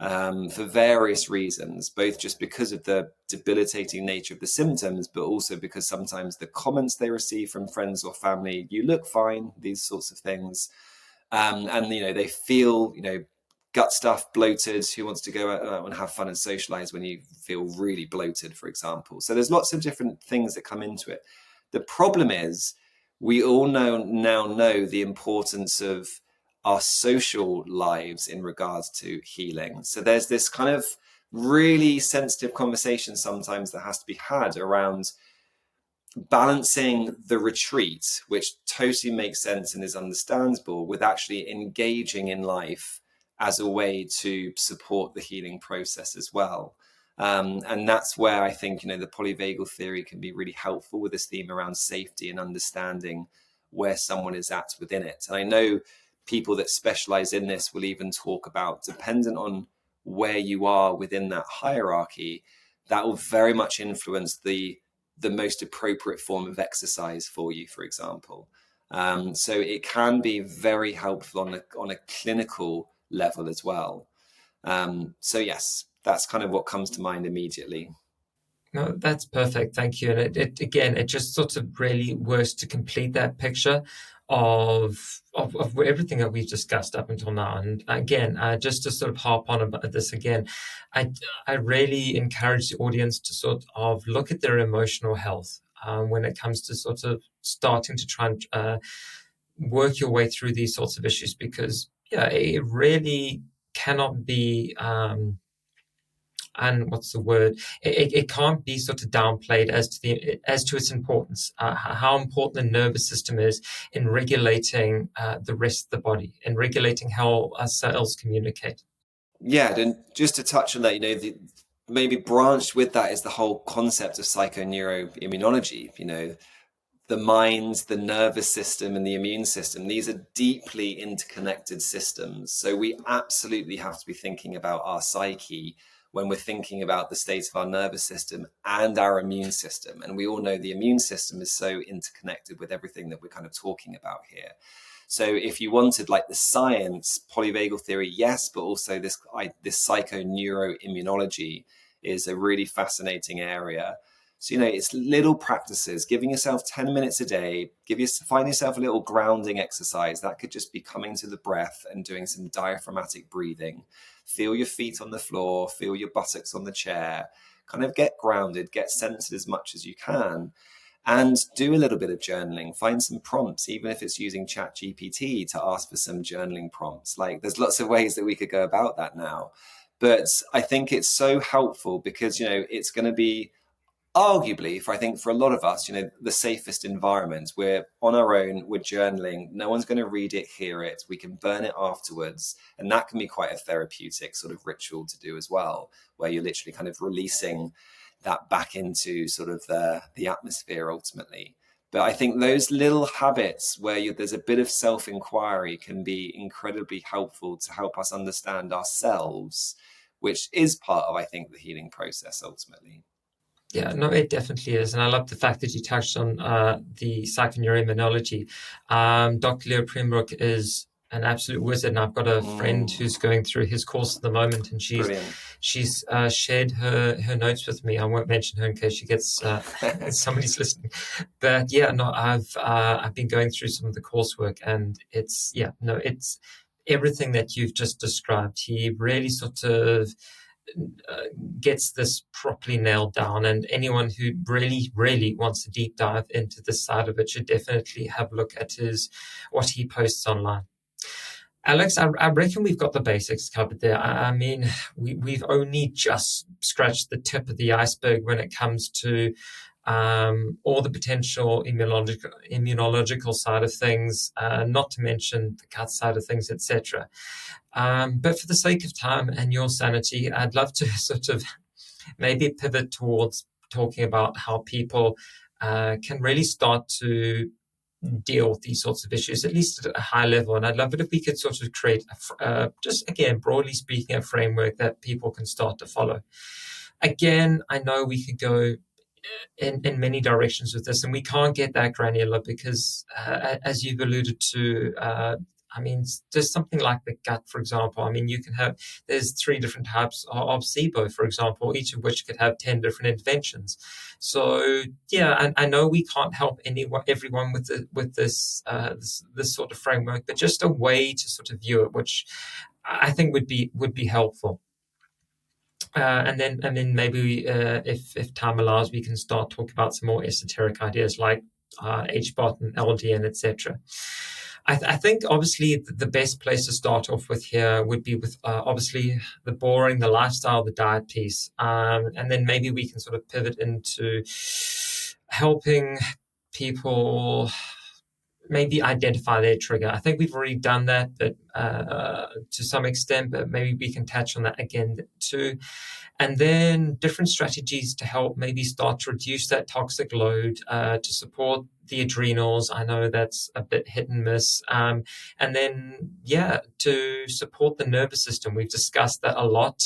for various reasons, both just because of the debilitating nature of the symptoms, but also because sometimes the comments they receive from friends or family, you look fine, these sorts of things. And, they feel, gut stuff, bloated. Who wants to go out and have fun and socialize when you feel really bloated, for example? So there's lots of different things that come into it. The problem is we all now know the importance of our social lives in regards to healing. So there's this kind of really sensitive conversation sometimes that has to be had around balancing the retreat, which totally makes sense and is understandable, with actually engaging in life as a way to support the healing process as well. And that's where I think, the polyvagal theory can be really helpful with this theme around safety and understanding where someone is at within it. And I know people that specialize in this will even talk about, dependent on where you are within that hierarchy, that will very much influence the most appropriate form of exercise for you, for example. So it can be very helpful on a clinical level as well. So yes, that's kind of what comes to mind immediately. No, that's perfect. Thank you. And it just sort of really works to complete that picture of everything that we've discussed up until now. And again, just to sort of harp on about this again, I really encourage the audience to sort of look at their emotional health when it comes to sort of starting to try and work your way through these sorts of issues, because it really cannot be and what's the word? It can't be sort of downplayed as to its importance, how important the nervous system is in regulating the rest of the body, in regulating how our cells communicate. Yeah, and just to touch on that, maybe branched with that is the whole concept of psychoneuroimmunology. The mind, the nervous system, and the immune system, these are deeply interconnected systems. So we absolutely have to be thinking about our psyche when we're thinking about the state of our nervous system and our immune system. And we all know the immune system is so interconnected with everything that we're kind of talking about here. So if you wanted like the science, polyvagal theory, yes, but also this psychoneuroimmunology is a really fascinating area. So, it's little practices, giving yourself 10 minutes a day, find yourself a little grounding exercise. That could just be coming to the breath and doing some diaphragmatic breathing. Feel your feet on the floor, feel your buttocks on the chair, kind of get grounded, get centered as much as you can, and do a little bit of journaling. Find some prompts, even if it's using ChatGPT to ask for some journaling prompts. Like, there's lots of ways that we could go about that now. But I think it's so helpful because, it's going to be arguably, for a lot of us, the safest environment. We're on our own, we're journaling, no one's going to read it, hear it, we can burn it afterwards. And that can be quite a therapeutic sort of ritual to do as well, where you're literally kind of releasing that back into sort of the atmosphere ultimately. But I think those little habits where there's a bit of self-inquiry can be incredibly helpful to help us understand ourselves, which is part of, I think, the healing process ultimately. Yeah, no, it definitely is. And I love the fact that you touched on the psychoneuroimmunology. Dr. Leo Prembrook is an absolute wizard, and I've got a friend who's going through his course at the moment, and she's shared her notes with me. I won't mention her in case she gets somebody's listening. But yeah, no, I've been going through some of the coursework, and it's everything that you've just described. He really sort of gets this properly nailed down, and anyone who really wants to deep dive into this side of it should definitely have a look at what he posts online. Alex, I reckon we've got the basics covered there. I mean, we've only just scratched the tip of the iceberg when it comes to all the potential immunological side of things, not to mention the gut side of things, etc. But for the sake of time and your sanity, I'd love to sort of maybe pivot towards talking about how people can really start to deal with these sorts of issues, at least at a high level. And I'd love it if we could sort of create, just again, broadly speaking, a framework that people can start to follow. Again, I know we could go in many directions with this, and we can't get that granular because, as you've alluded to, I mean, just something like the gut, for example. I mean, there's 3 different types of SIBO, for example, each of which could have 10 different interventions. So yeah, I know we can't help everyone with this sort of framework, but just a way to sort of view it, which I think would be helpful. And then maybe if time allows, we can start talking about some more esoteric ideas like HBOT and LDN, etc. I think obviously the best place to start off with here would be with obviously the boring, the lifestyle, the diet piece, and then maybe we can sort of pivot into helping people maybe identify their trigger. I think we've already done that, but to some extent, but maybe we can touch on that again too. And then different strategies to help maybe start to reduce that toxic load, to support the adrenals. I know that's a bit hit and miss. And then, to support the nervous system. We've discussed that a lot.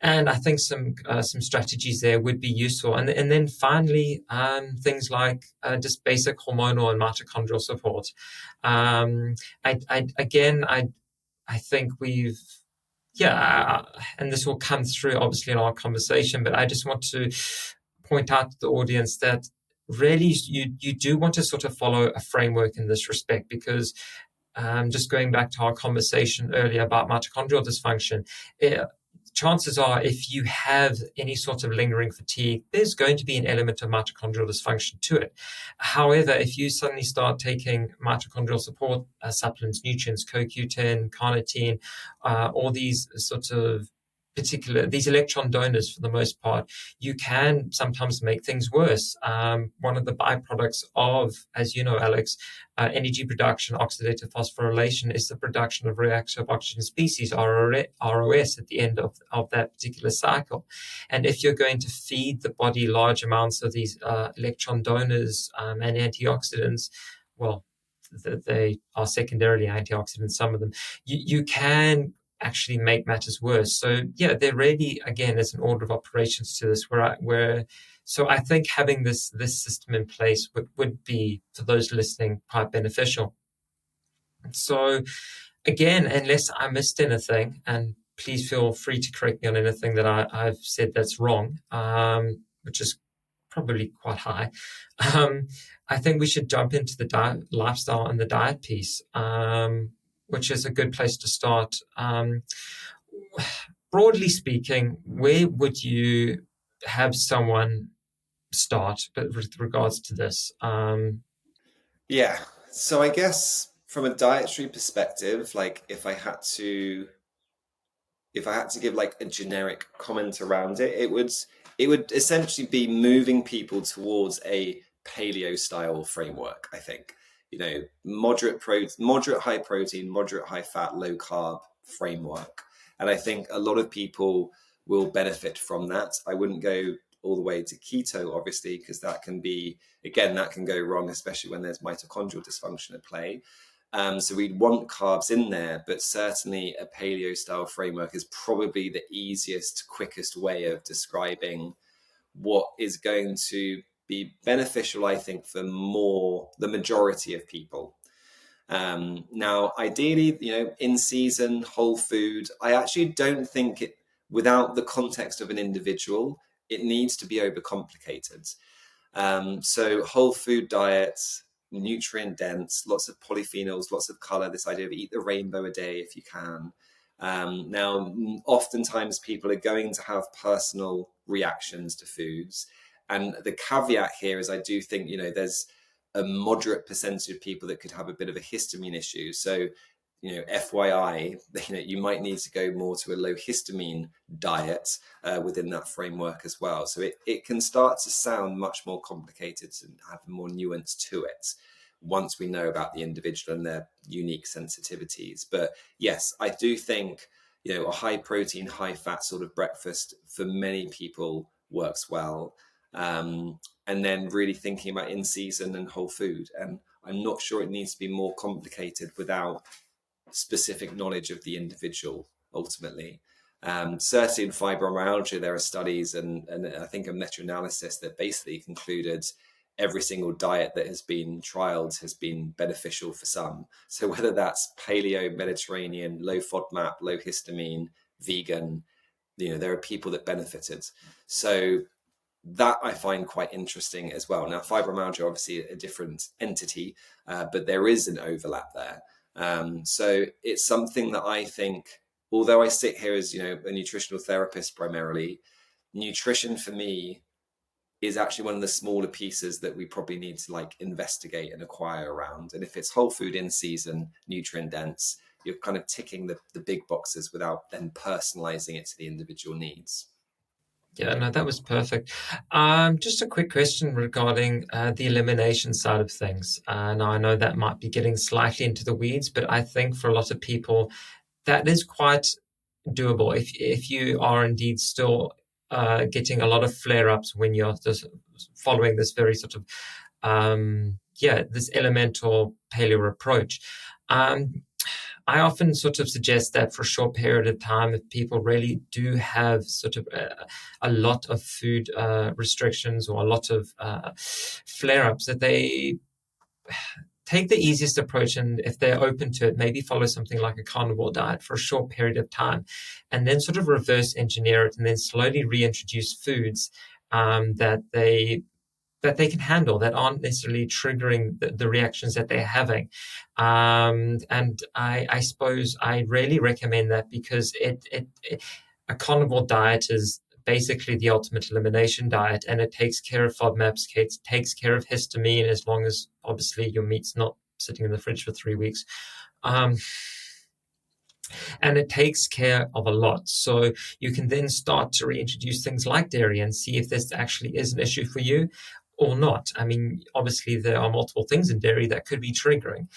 And I think some strategies there would be useful. And then finally, things like just basic hormonal and mitochondrial support. I think we've, and this will come through obviously in our conversation, but I just want to point out to the audience that really you do want to sort of follow a framework in this respect, because just going back to our conversation earlier about mitochondrial dysfunction, chances are if you have any sort of lingering fatigue, there's going to be an element of mitochondrial dysfunction to it. However, if you suddenly start taking mitochondrial support supplements, nutrients, CoQ10, carnitine, all these sorts of these electron donors, for the most part, you can sometimes make things worse. One of the byproducts of, as you know, Alex, energy production, oxidative phosphorylation, is the production of reactive oxygen species, ROS, at the end of that particular cycle. And if you're going to feed the body large amounts of these electron donors and antioxidants, well, they are secondarily antioxidants, some of them, you can actually make matters worse. So there really, again, is an order of operations to this so I think having this system in place would be, for those listening, quite beneficial. So again, unless I missed anything, and please feel free to correct me on anything that I've said that's wrong, which is probably quite high. I think we should jump into the lifestyle and the diet piece, which is a good place to start. Broadly speaking, where would you have someone start with regards to this? So I guess from a dietary perspective, like if I had to give like a generic comment around it, it would essentially be moving people towards a paleo style framework. I think, moderate high protein, moderate high fat, low carb framework. And I think a lot of people will benefit from that. I wouldn't go all the way to keto, obviously, because that can go wrong, especially when there's mitochondrial dysfunction at play. So we'd want carbs in there, but certainly a paleo style framework is probably the easiest, quickest way of describing what is going to be beneficial, I think, for the majority of people. Now, ideally, in season, whole food. I actually don't think without the context of an individual, it needs to be overcomplicated. So whole food diets, nutrient dense, lots of polyphenols, lots of color, this idea of eat the rainbow a day if you can. Now, oftentimes people are going to have personal reactions to foods. And the caveat here is I do think, there's a moderate percentage of people that could have a bit of a histamine issue. So, FYI, you might need to go more to a low histamine diet within that framework as well. So it can start to sound much more complicated and have more nuance to it once we know about the individual and their unique sensitivities. But yes, I do think, a high protein, high fat sort of breakfast for many people works well. And then really thinking about in season and whole food. And I'm not sure it needs to be more complicated without specific knowledge of the individual ultimately. Certainly in fibromyalgia, there are studies and I think a meta-analysis that basically concluded every single diet that has been trialed has been beneficial for some. So whether that's paleo, Mediterranean, low FODMAP, low histamine, vegan, there are people that benefited. So that I find quite interesting as well. Now, fibromyalgia, obviously a different entity, but there is an overlap there. So it's something that I think, although I sit here as, a nutritional therapist primarily, nutrition for me is actually one of the smaller pieces that we probably need to investigate and acquire around. And if it's whole food in season, nutrient dense, you're kind of ticking the big boxes without then personalizing it to the individual needs. Yeah, no, that was perfect. Just a quick question regarding the elimination side of things. Now, I know that might be getting slightly into the weeds, but I think for a lot of people, that is quite doable. If you are indeed still getting a lot of flare-ups when you're just following this very sort of, this elemental paleo approach. I often sort of suggest that for a short period of time, if people really do have sort of a lot of food restrictions or a lot of flare-ups, that they take the easiest approach, and if they're open to it, maybe follow something like a carnivore diet for a short period of time, and then sort of reverse engineer it, and then slowly reintroduce foods that they can handle, that aren't necessarily triggering the reactions that they're having. And I suppose I really recommend that, because a carnivore diet is basically the ultimate elimination diet, and it takes care of FODMAPs, it takes care of histamine, as long as obviously your meat's not sitting in the fridge for 3 weeks. And it takes care of a lot. So you can then start to reintroduce things like dairy and see if this actually is an issue for you or not. I mean, obviously there are multiple things in dairy that could be triggering.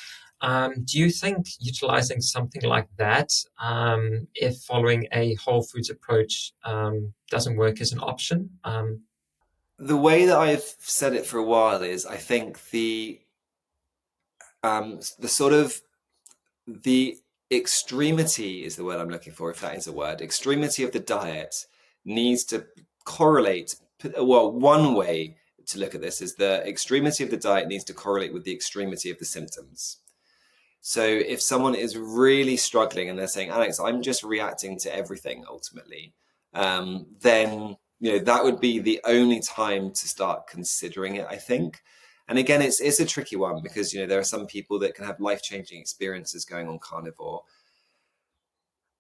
Do you think utilizing something like that, if following a whole foods approach doesn't work, as an option? The way that I've said it for a while is, I think the extremity is the word I'm looking for, if that is a word. Extremity of the diet needs to correlate. Well, one way to look at this is the extremity of the diet needs to correlate with the extremity of the symptoms. So if someone is really struggling and they're saying, Alex, I'm just reacting to everything ultimately, then that would be the only time to start considering it, I think. And again, it's a tricky one, because there are some people that can have life-changing experiences going on carnivore,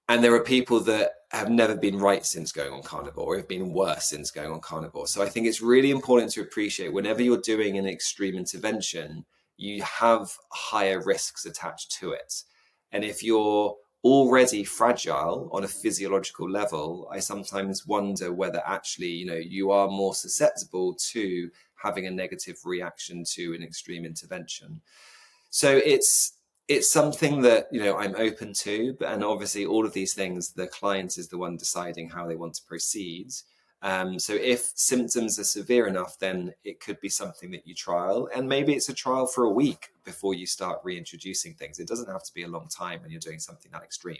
and there are people that have never been right since going on carnivore, or have been worse since going on carnivore. So I think it's really important to appreciate, whenever you're doing an extreme intervention, you have higher risks attached to it. And if you're already fragile on a physiological level, I sometimes wonder whether actually, you are more susceptible to having a negative reaction to an extreme intervention. So it's something that, I'm open to, and obviously all of these things, the client is the one deciding how they want to proceed. So if symptoms are severe enough, then it could be something that you trial, and maybe it's a trial for a week before you start reintroducing things. It doesn't have to be a long time when you're doing something that extreme.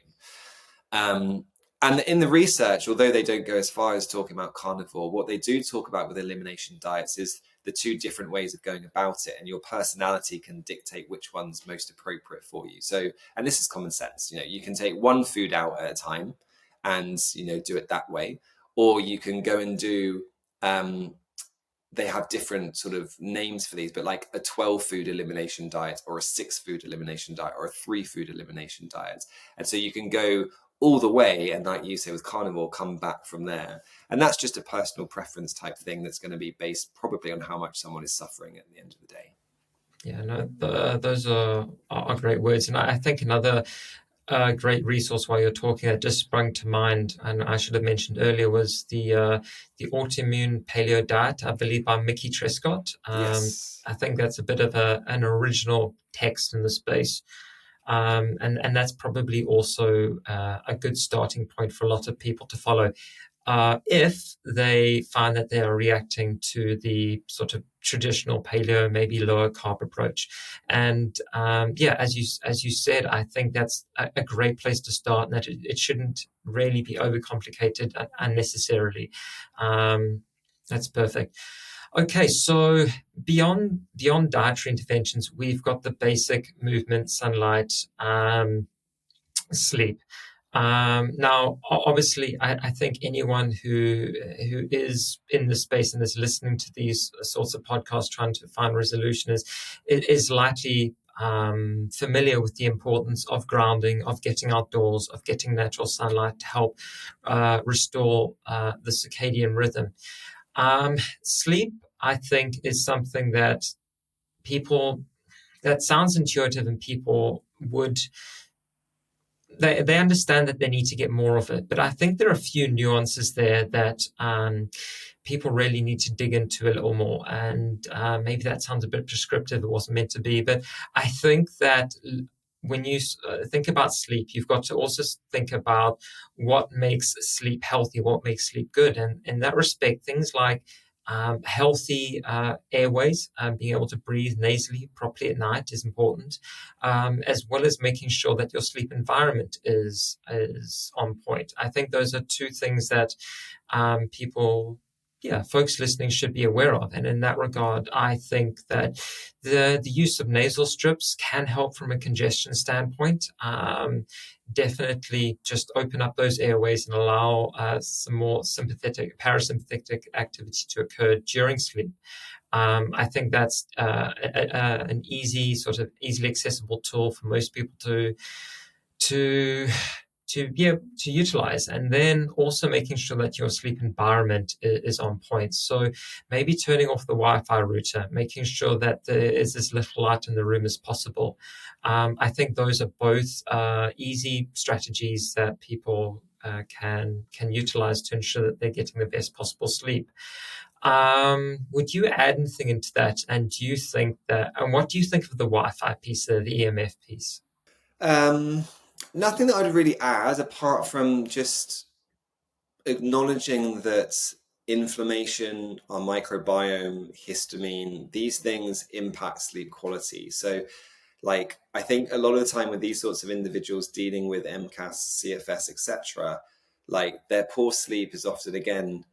And in the research, although they don't go as far as talking about carnivore, what they do talk about with elimination diets is the two different ways of going about it, and your personality can dictate which one's most appropriate for you. So, and this is common sense, you can take one food out at a time and, do it that way, or you can go and do, they have different sort of names for these, but like a 12 food elimination diet, or a 6 food elimination diet, or a 3 food elimination diet. And so you can go all the way, and like you say with carnivore, come back from there. And that's just a personal preference type thing that's going to be based probably on how much someone is suffering at the end of the day. Yeah, no, those are great words. And I think another great resource while you're talking that just sprung to mind, and I should have mentioned earlier, was the autoimmune paleo diet, I believe, by Mickey Trescott. Yes. I think that's a bit of an original text in the space. And that's probably also a good starting point for a lot of people to follow, if they find that they are reacting to the sort of traditional paleo, maybe lower carb approach. And as you said, I think that's a great place to start, and that it shouldn't really be overcomplicated unnecessarily. That's perfect. Okay, so beyond dietary interventions, we've got the basic movement, sunlight, sleep. Now, obviously, I think anyone who is in the space and is listening to these sorts of podcasts, trying to find resolution, is likely familiar with the importance of grounding, of getting outdoors, of getting natural sunlight to help restore the circadian rhythm. Sleep, I think, is something that people that sounds intuitive, and people would they understand that they need to get more of it. But I think there are a few nuances there that people really need to dig into a little more. And maybe that sounds a bit prescriptive. It wasn't meant to be. But I think that when you think about sleep, you've got to also think about what makes sleep healthy, what makes sleep good. And in that respect, things like healthy airways, being able to breathe nasally properly at night is important, as well as making sure that your sleep environment is on point. I think those are two things that folks listening should be aware of. And in that regard, I think that the use of nasal strips can help from a congestion standpoint. Definitely just open up those airways and allow some more parasympathetic activity to occur during sleep. I think that's an easily accessible tool for most people to utilize. And then also making sure that your sleep environment is on point. So maybe turning off the Wi-Fi router, making sure that there is as little light in the room as possible. I think those are both easy strategies that people can utilize to ensure that they're getting the best possible sleep. Would you add anything into that? And what do you think of the Wi-Fi piece, the EMF piece? Nothing that I'd really add apart from just acknowledging that inflammation, our microbiome, histamine, these things impact sleep quality. So, like, I think a lot of the time with these sorts of individuals dealing with MCAS, CFS, etc., like their poor sleep is often, again,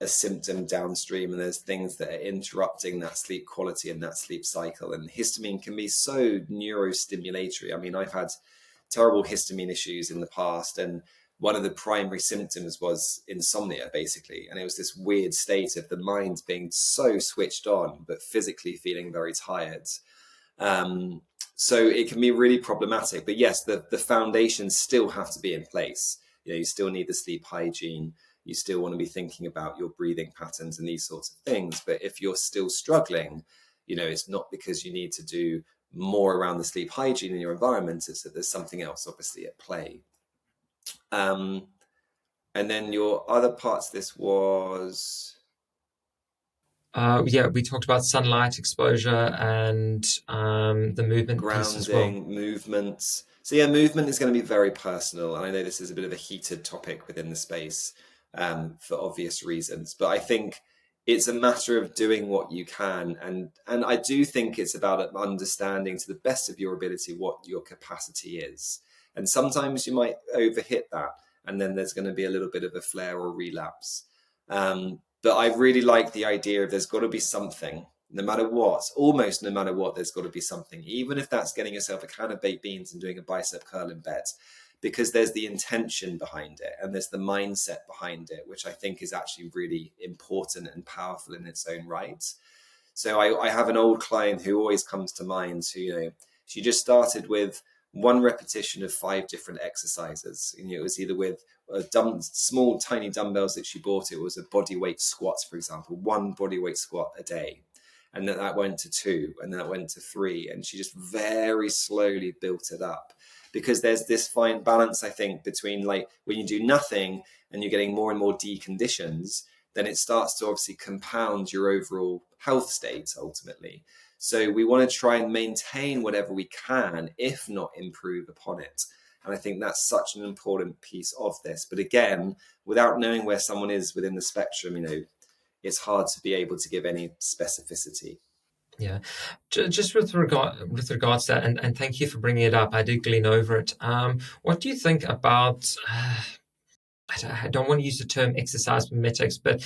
a symptom downstream, and there's things that are interrupting that sleep quality and that sleep cycle. And histamine can be so neurostimulatory. I mean, I've had terrible histamine issues in the past, and one of the primary symptoms was insomnia, basically. And it was this weird state of the mind being so switched on, but physically feeling very tired. So it can be really problematic. But yes, the foundations still have to be in place. You know, you still need the sleep hygiene. You still want to be thinking about your breathing patterns and these sorts of things. But if you're still struggling, you know, it's not because you need to do more around the sleep hygiene in your environment. It's that there's something else obviously at play. And then your other parts, this was We talked about sunlight exposure and the movement piece as well. grounding, movements. So yeah, movement is going to be very personal. And I know this is a bit of a heated topic within the space for obvious reasons, but I think it's a matter of doing what you can. And I do think it's about understanding to the best of your ability what your capacity is. And sometimes you might overhit that, and then there's going to be a little bit of a flare or relapse. But I really like the idea of there's got to be something, no matter what, almost no matter what, there's got to be something, even if that's getting yourself a can of baked beans and doing a bicep curl in bed, because there's the intention behind it and there's the mindset behind it, which I think is actually really important and powerful in its own right. So I have an old client who always comes to mind who, you know, she just started with one repetition of 5 different exercises. And it was either with small, tiny dumbbells that she bought. It was a body weight squat, for example, 1 body weight squat a day. And then that went to 2, and then that went to 3. And she just very slowly built it up, because there's this fine balance, I think, between like when you do nothing and you're getting more and more deconditions, then it starts to obviously compound your overall health state ultimately. So we want to try and maintain whatever we can, if not improve upon it. And I think that's such an important piece of this. But again, without knowing where someone is within the spectrum, you know, it's hard to be able to give any specificity. Yeah, just with regards to that, and thank you for bringing it up. I did glean over it. What do you think about I don't want to use the term exercise mimetics, but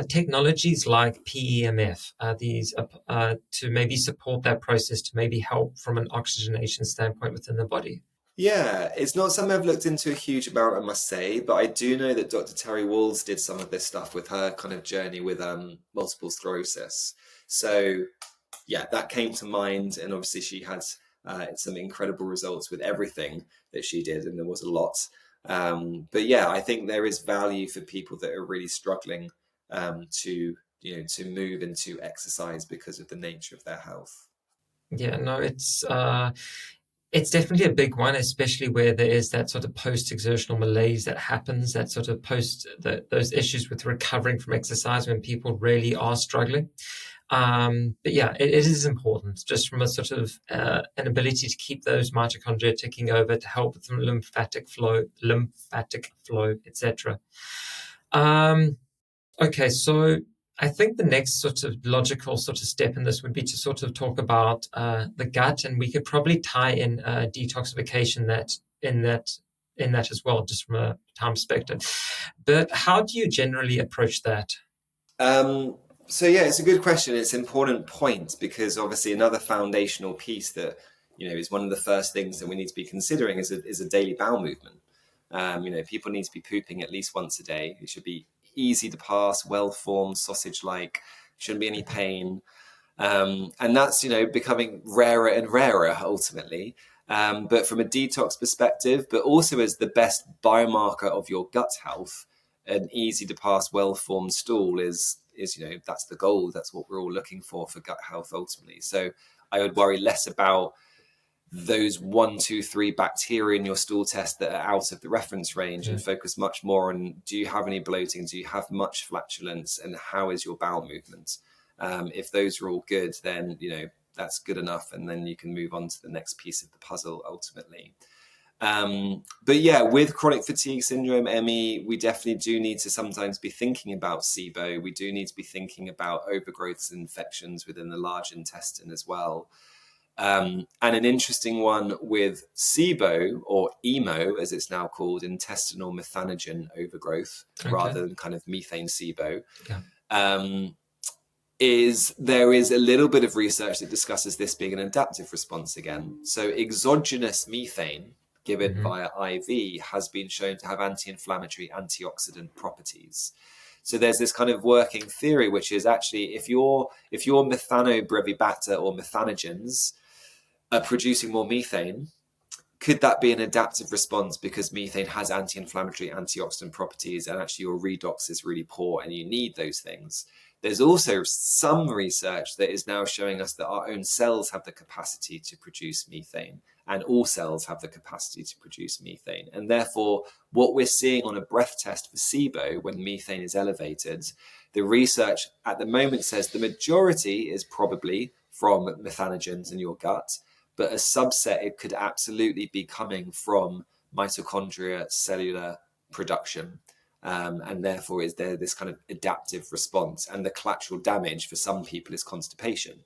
technologies like PEMF, these to maybe support that process, to maybe help from an oxygenation standpoint within the body. Yeah, it's not something I've looked into a huge amount, I must say, but I do know that Dr. Terry Walls did some of this stuff with her kind of journey with multiple sclerosis. So yeah, that came to mind, and obviously she had some incredible results with everything that she did, and there was a lot. But yeah, I think there is value for people that are really struggling to to move into exercise because of the nature of their health. Yeah, no, it's definitely a big one, especially where there is that sort of post-exertional malaise that happens, that sort of those issues with recovering from exercise when people really are struggling. But yeah, it is important just from a sort of an ability to keep those mitochondria ticking over to help with lymphatic flow, etc. Okay, so I think the next sort of logical sort of step in this would be to sort of talk about the gut, and we could probably tie in detoxification in that as well, just from a time perspective. But how do you generally approach that? So yeah, it's a good question. It's an important point because obviously another foundational piece that is one of the first things that we need to be considering is a daily bowel movement. People need to be pooping at least once a day. It should be easy to pass, well-formed, sausage-like. Shouldn't be any pain, and that's becoming rarer and rarer ultimately. But from a detox perspective, but also as the best biomarker of your gut health, an easy to pass, well-formed stool is that's the goal. That's what we're all looking for gut health ultimately. So I would worry less about those 1, 2, 3 bacteria in your stool test that are out of the reference range and focus much more on, do you have any bloating? Do you have much flatulence? And how is your bowel movement? If those are all good, then, that's good enough. And then you can move on to the next piece of the puzzle ultimately. But yeah, with chronic fatigue syndrome, ME, we definitely do need to sometimes be thinking about SIBO. We do need to be thinking about overgrowths and infections within the large intestine as well. And an interesting one with SIBO, or EMO, as it's now called, intestinal methanogen overgrowth, rather than kind of methane SIBO, is there is a little bit of research that discusses this being an adaptive response again. So exogenous methane given via IV has been shown to have anti-inflammatory, antioxidant properties. So there's this kind of working theory, which is actually if your methanobrevibacter or methanogens are producing more methane, could that be an adaptive response because methane has anti-inflammatory, antioxidant properties, and actually your redox is really poor and you need those things? There's also some research that is now showing us that our own cells have the capacity to produce methane, and all cells have the capacity to produce methane. And therefore, what we're seeing on a breath test for SIBO when methane is elevated, the research at the moment says the majority is probably from methanogens in your gut, but a subset, it could absolutely be coming from mitochondria cellular production. And therefore is there this kind of adaptive response, and the collateral damage for some people is constipation.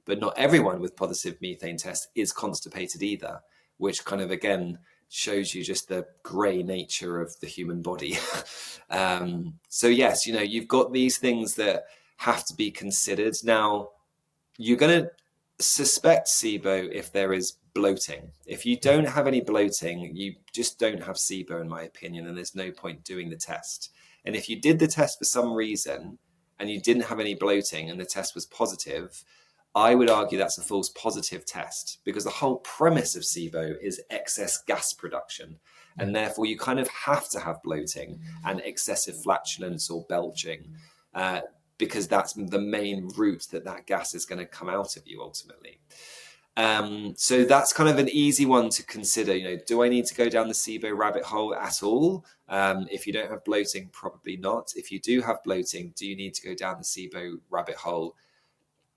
But not everyone with positive methane test is constipated either, which kind of, again, shows you just the grey nature of the human body. So yes, you've got these things that have to be considered. Now, you're going to suspect SIBO if there is bloating. If you don't have any bloating, you just don't have SIBO, in my opinion, and there's no point doing the test. And if you did the test for some reason and you didn't have any bloating and the test was positive, I would argue that's a false positive test, because the whole premise of SIBO is excess gas production. And therefore you kind of have to have bloating and excessive flatulence or belching, because that's the main route that gas is going to come out of you ultimately. So that's kind of an easy one to consider. Do I need to go down the SIBO rabbit hole at all? If you don't have bloating, probably not. If you do have bloating, do you need to go down the SIBO rabbit hole?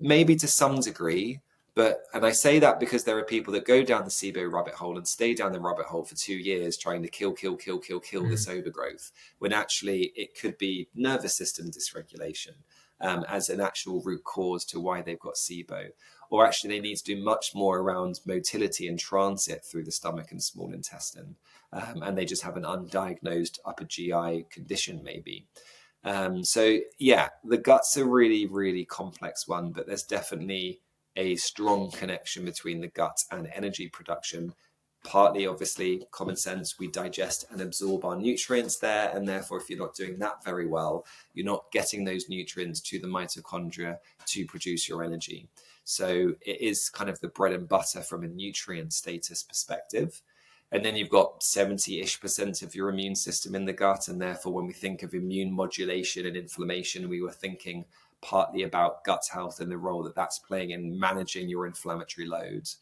Maybe to some degree, And I say that because there are people that go down the SIBO rabbit hole and stay down the rabbit hole for 2 years trying to kill this overgrowth, when actually it could be nervous system dysregulation as an actual root cause to why they've got SIBO. Or actually they need to do much more around motility and transit through the stomach and small intestine. And they just have an undiagnosed upper GI condition maybe. So yeah, the gut's a really, really complex one, but there's definitely a strong connection between the gut and energy production. Partly, obviously, common sense, we digest and absorb our nutrients there, and therefore if you're not doing that very well, you're not getting those nutrients to the mitochondria to produce your energy. So it is kind of the bread and butter from a nutrient status perspective. And then you've got 70-ish% of your immune system in the gut, and therefore when we think of immune modulation and inflammation, we were thinking partly about gut health and the role that that's playing in managing your inflammatory loads.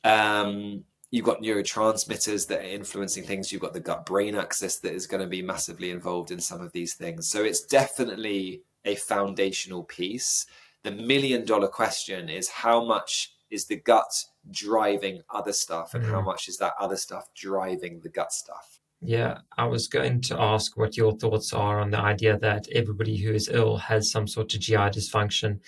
You've got neurotransmitters that are influencing things. You've got the gut-brain axis that is going to be massively involved in some of these things. So it's definitely a foundational piece. The million-dollar question is, how much is the gut driving other stuff, and how much is that other stuff driving the gut stuff? Yeah, I was going to ask what your thoughts are on the idea that everybody who is ill has some sort of GI dysfunction.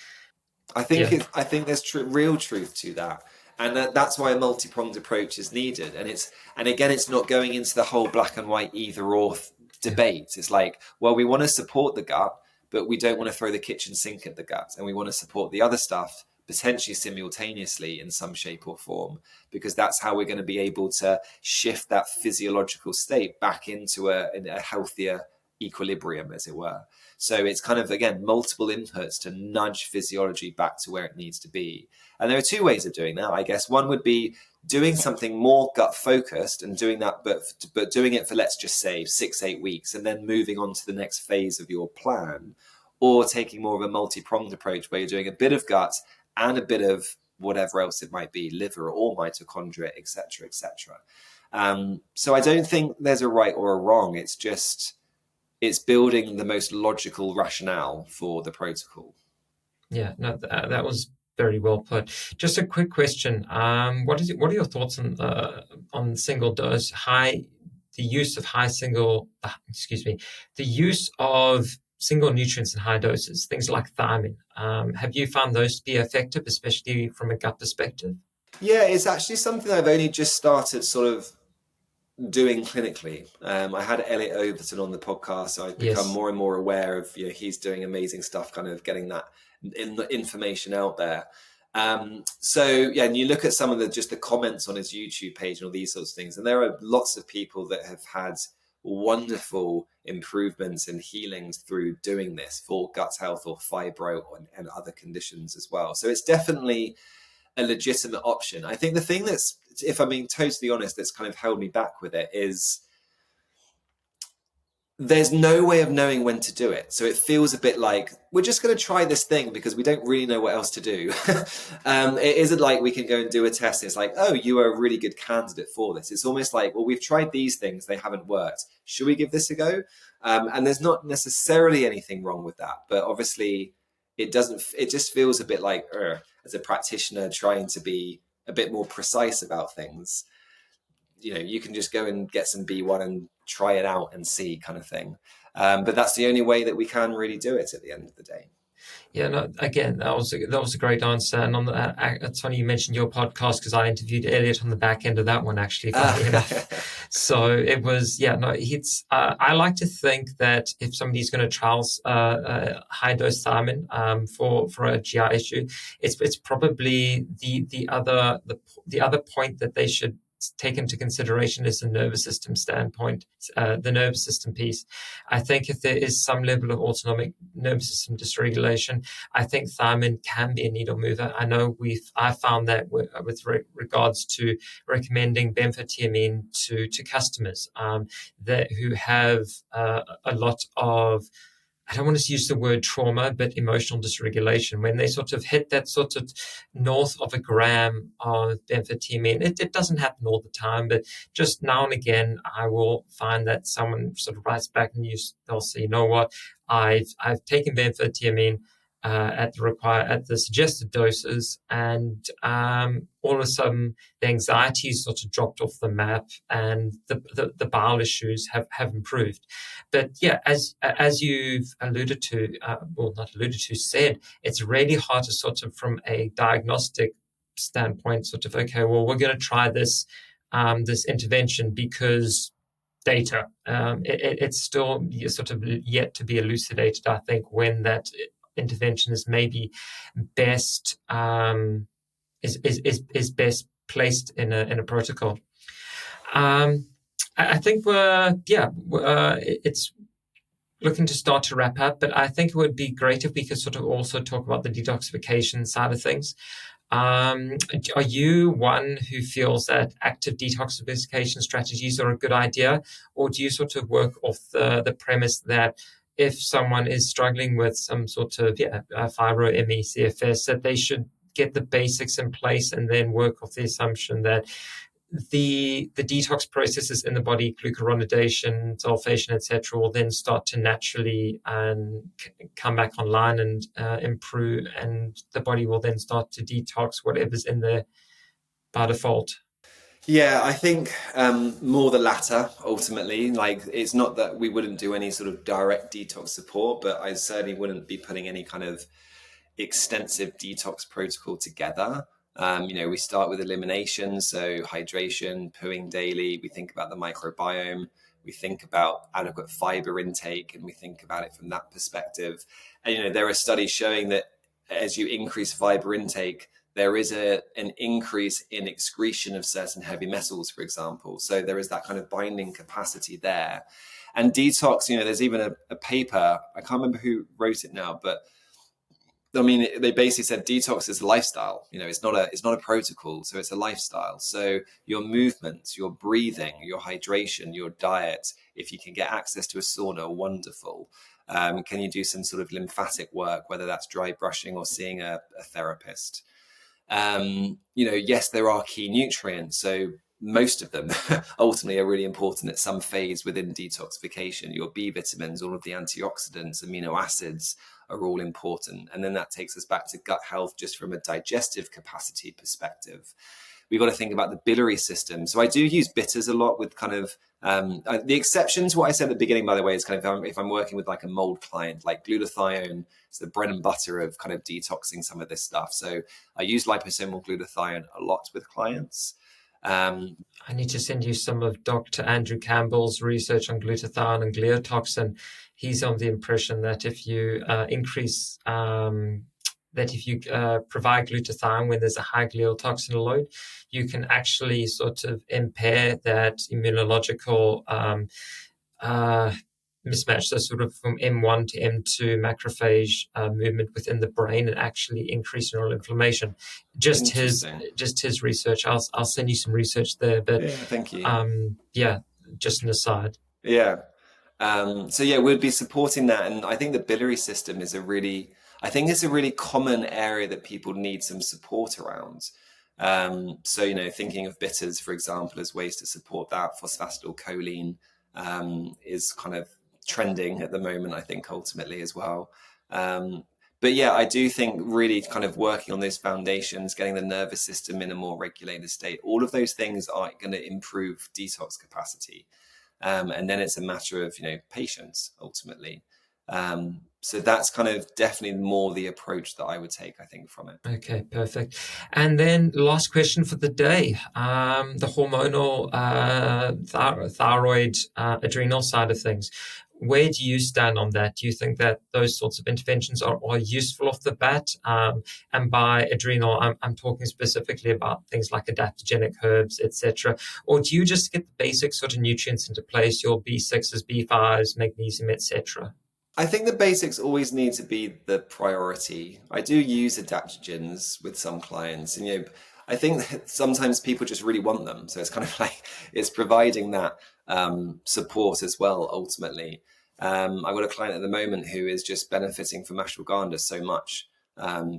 I think there's real truth to that, and that's why a multi-pronged approach is needed. And again, it's not going into the whole black and white either or debate. It's like, well, we want to support the gut, but we don't want to throw the kitchen sink at the gut, and we want to support the other stuff potentially simultaneously in some shape or form, because that's how we're going to be able to shift that physiological state back into a healthier equilibrium, as it were. So it's kind of, again, multiple inputs to nudge physiology back to where it needs to be. And there are two ways of doing that, I guess. One would be doing something more gut focused and doing that, but doing it for, let's just say, 6-8 weeks, and then moving on to the next phase of your plan, or taking more of a multi-pronged approach where you're doing a bit of gut and a bit of whatever else it might be, liver or mitochondria, etc., etc. So I don't think there's a right or a wrong. It's just, it's building the most logical rationale for the protocol. Yeah, no, that was very well put. Just a quick question. What are your thoughts on single dose, the use of single nutrients in high doses, things like thiamine? Have you found those to be effective, especially from a gut perspective? Yeah, it's actually something I've only just started sort of doing clinically. I had Elliot Overton on the podcast, so I've become more and more aware of, he's doing amazing stuff, kind of getting that information out there. So yeah, and you look at some of the comments on his YouTube page and all these sorts of things, and there are lots of people that have had wonderful improvements and healings through doing this for gut health or fibro and other conditions as well. So it's definitely a legitimate option. I think the thing that's, if I'm being totally honest, that's kind of held me back with it is there's no way of knowing when to do it. So it feels a bit like we're just going to try this thing because we don't really know what else to do. It isn't like we can go and do a test. It's like, oh, you are a really good candidate for this. It's almost like, well, we've tried these things, they haven't worked. Should we give this a go? And there's not necessarily anything wrong with that, but obviously it just feels a bit like, as a practitioner trying to be a bit more precise about things. You can just go and get some B1 and try it out and see, kind of thing. But that's the only way that we can really do it at the end of the day. Yeah, no, again, that was a great answer. And it's funny you mentioned your podcast, because I interviewed Elliot on the back end of that one, actually, funny enough. So it was, I like to think that if somebody's going to trial high dose thiamine for a GI issue, it's probably the other point that they should take into consideration is the nervous system standpoint, the nervous system piece. I think if there is some level of autonomic nervous system dysregulation, I think thiamine can be a needle mover. I know I found that with regards to recommending benfotiamine to customers who have a lot of, I don't want to use the word trauma, but emotional dysregulation. When they sort of hit that sort of north of a gram of benfotiamine, it doesn't happen all the time, but just now and again, I will find that someone sort of writes back and they'll say, you know what, I've taken benfotiamine, at the suggested doses, and all of a sudden the anxiety sort of dropped off the map, and the bowel issues have improved. But yeah, as you've alluded to, said, it's really hard to sort of, from a diagnostic standpoint, sort of, okay, well, we're going to try this intervention because data. It's still sort of yet to be elucidated, I think, when that intervention is maybe best is best placed in a protocol. I think it's looking to start to wrap up, but I think it would be great if we could sort of also talk about the detoxification side of things. Are you one who feels that active detoxification strategies are a good idea, or do you sort of work off the premise that if someone is struggling with some sort of fibro, ME, CFS, that they should get the basics in place and then work off the assumption that the detox processes in the body, glucuronidation, sulfation, etc., will then start to naturally come back online and improve, and the body will then start to detox whatever's in there by default? Yeah, I think more the latter, ultimately. Like, it's not that we wouldn't do any sort of direct detox support, but I certainly wouldn't be putting any kind of extensive detox protocol together. We start with elimination, so hydration, pooing daily. We think about the microbiome. We think about adequate fiber intake, and we think about it from that perspective. And, there are studies showing that as you increase fiber intake, there is an increase in excretion of certain heavy metals, for example. So there is that kind of binding capacity there. And detox, there's even a paper, I can't remember who wrote it now, but I mean, they basically said detox is a lifestyle. It's not a protocol, so it's a lifestyle. So your movements, your breathing, your hydration, your diet, if you can get access to a sauna, wonderful. Can you do some sort of lymphatic work, whether that's dry brushing or seeing a therapist? Yes, there are key nutrients. So most of them ultimately are really important at some phase within detoxification. Your B vitamins, all of the antioxidants, amino acids are all important. And then that takes us back to gut health, just from a digestive capacity perspective. We've got to think about the biliary system. So I do use bitters a lot with kind of the exception to what I said at the beginning, by the way, is kind of if I'm working with like a mold client, like glutathione is the bread and butter of kind of detoxing some of this stuff. So I use liposomal glutathione a lot with clients. I need to send you some of Dr. Andrew Campbell's research on glutathione and gliotoxin. He's on the impression that if you provide glutathione when there's a high gliotoxin load, you can actually sort of impair that immunological mismatch, so sort of from M1 to M2 macrophage movement within the brain, and actually increase neural inflammation. Just his research. I'll send you some research there. But yeah, thank you. Just an aside. Yeah. We'd be supporting that, and I think the biliary system is a really common area that people need some support around. Thinking of bitters, for example, as ways to support that. Phosphatidylcholine is kind of trending at the moment, I think, ultimately as well. I do think really kind of working on those foundations, getting the nervous system in a more regulated state, all of those things are going to improve detox capacity. And then it's a matter of, patience ultimately. So that's kind of definitely more the approach that I would take, I think, from it. Okay, perfect. And then last question for the day, the hormonal thyroid adrenal side of things. Where do you stand on that? Do you think that those sorts of interventions are useful off the bat? And by adrenal, I'm talking specifically about things like adaptogenic herbs, etc. Or do you just get the basic sort of nutrients into place, your B6s, B5s, magnesium, etc.? I think the basics always need to be the priority. I do use adaptogens with some clients, and I think that sometimes people just really want them. So it's kind of like it's providing that support as well, ultimately. I've got a client at the moment who is just benefiting from ashwagandha so much.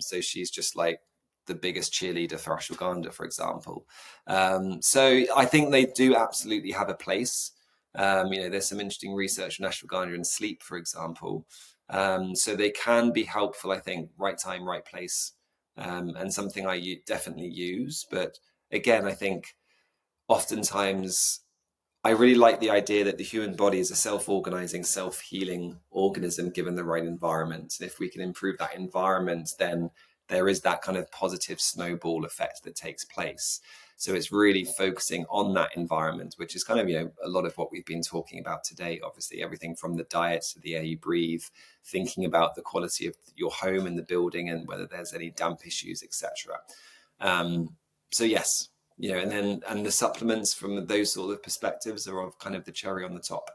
So she's just like the biggest cheerleader for ashwagandha, for example. So I think they do absolutely have a place. There's some interesting research on ashwagandha and sleep, for example. So they can be helpful, I think, right time, right place, and something I definitely use. But again, I think oftentimes I really like the idea that the human body is a self-organizing, self-healing organism given the right environment. And if we can improve that environment, then there is that kind of positive snowball effect that takes place. So it's really focusing on that environment, which is kind of, a lot of what we've been talking about today. Obviously, everything from the diet to the air you breathe, thinking about the quality of your home and the building and whether there's any damp issues, etc. So yes, and the supplements from those sort of perspectives are of kind of the cherry on the top.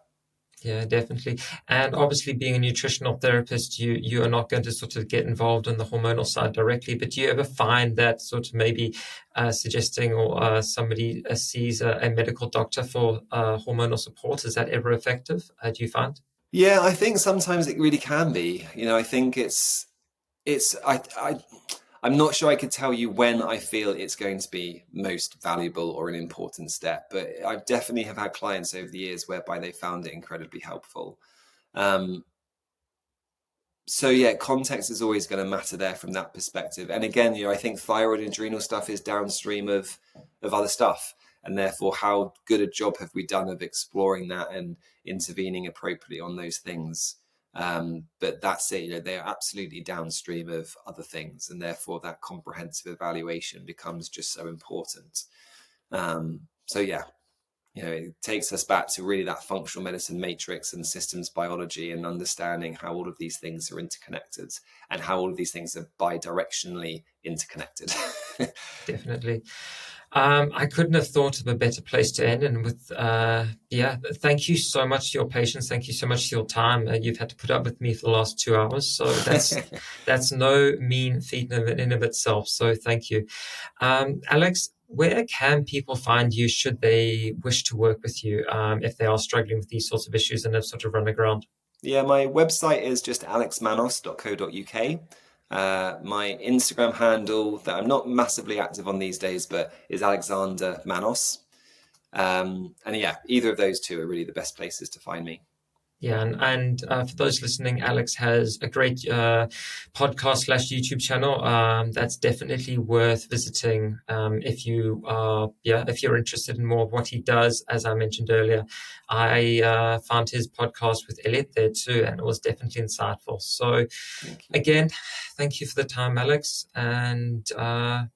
Yeah, definitely. And obviously, being a nutritional therapist, you are not going to sort of get involved in the hormonal side directly. But do you ever find that sort of maybe suggesting or somebody sees a medical doctor for hormonal support, is that ever effective? Do you find? Yeah, I think sometimes it really can be. I think I'm not sure I could tell you when I feel it's going to be most valuable or an important step, but I definitely have had clients over the years whereby they found it incredibly helpful. So yeah, context is always going to matter there from that perspective. And again, I think thyroid and adrenal stuff is downstream of other stuff. And therefore, how good a job have we done of exploring that and intervening appropriately on those things? But that's it, they are absolutely downstream of other things. And therefore, that comprehensive evaluation becomes just so important. So yeah, it takes us back to really that functional medicine matrix and systems biology and understanding how all of these things are interconnected and how all of these things are bidirectionally interconnected. Definitely. I couldn't have thought of a better place to end. And with, thank you so much for your patience. Thank you so much for your time. You've had to put up with me for the last 2 hours. So that's no mean feat in and of itself. So thank you. Alex, where can people find you should they wish to work with you if they are struggling with these sorts of issues and have sort of run aground? Yeah, my website is just alexmanos.co.uk. My Instagram handle that I'm not massively active on these days, but is Alexander Manos. And yeah, either of those two are really the best places to find me. Yeah, and for those listening, Alex has a great podcast/YouTube channel that's definitely worth visiting if you're interested in more of what he does. As I mentioned earlier, I found his podcast with Elliot there too, and it was definitely insightful. So, again, thank you for the time, Alex, and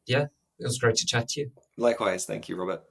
it was great to chat to you. Likewise, thank you, Robert.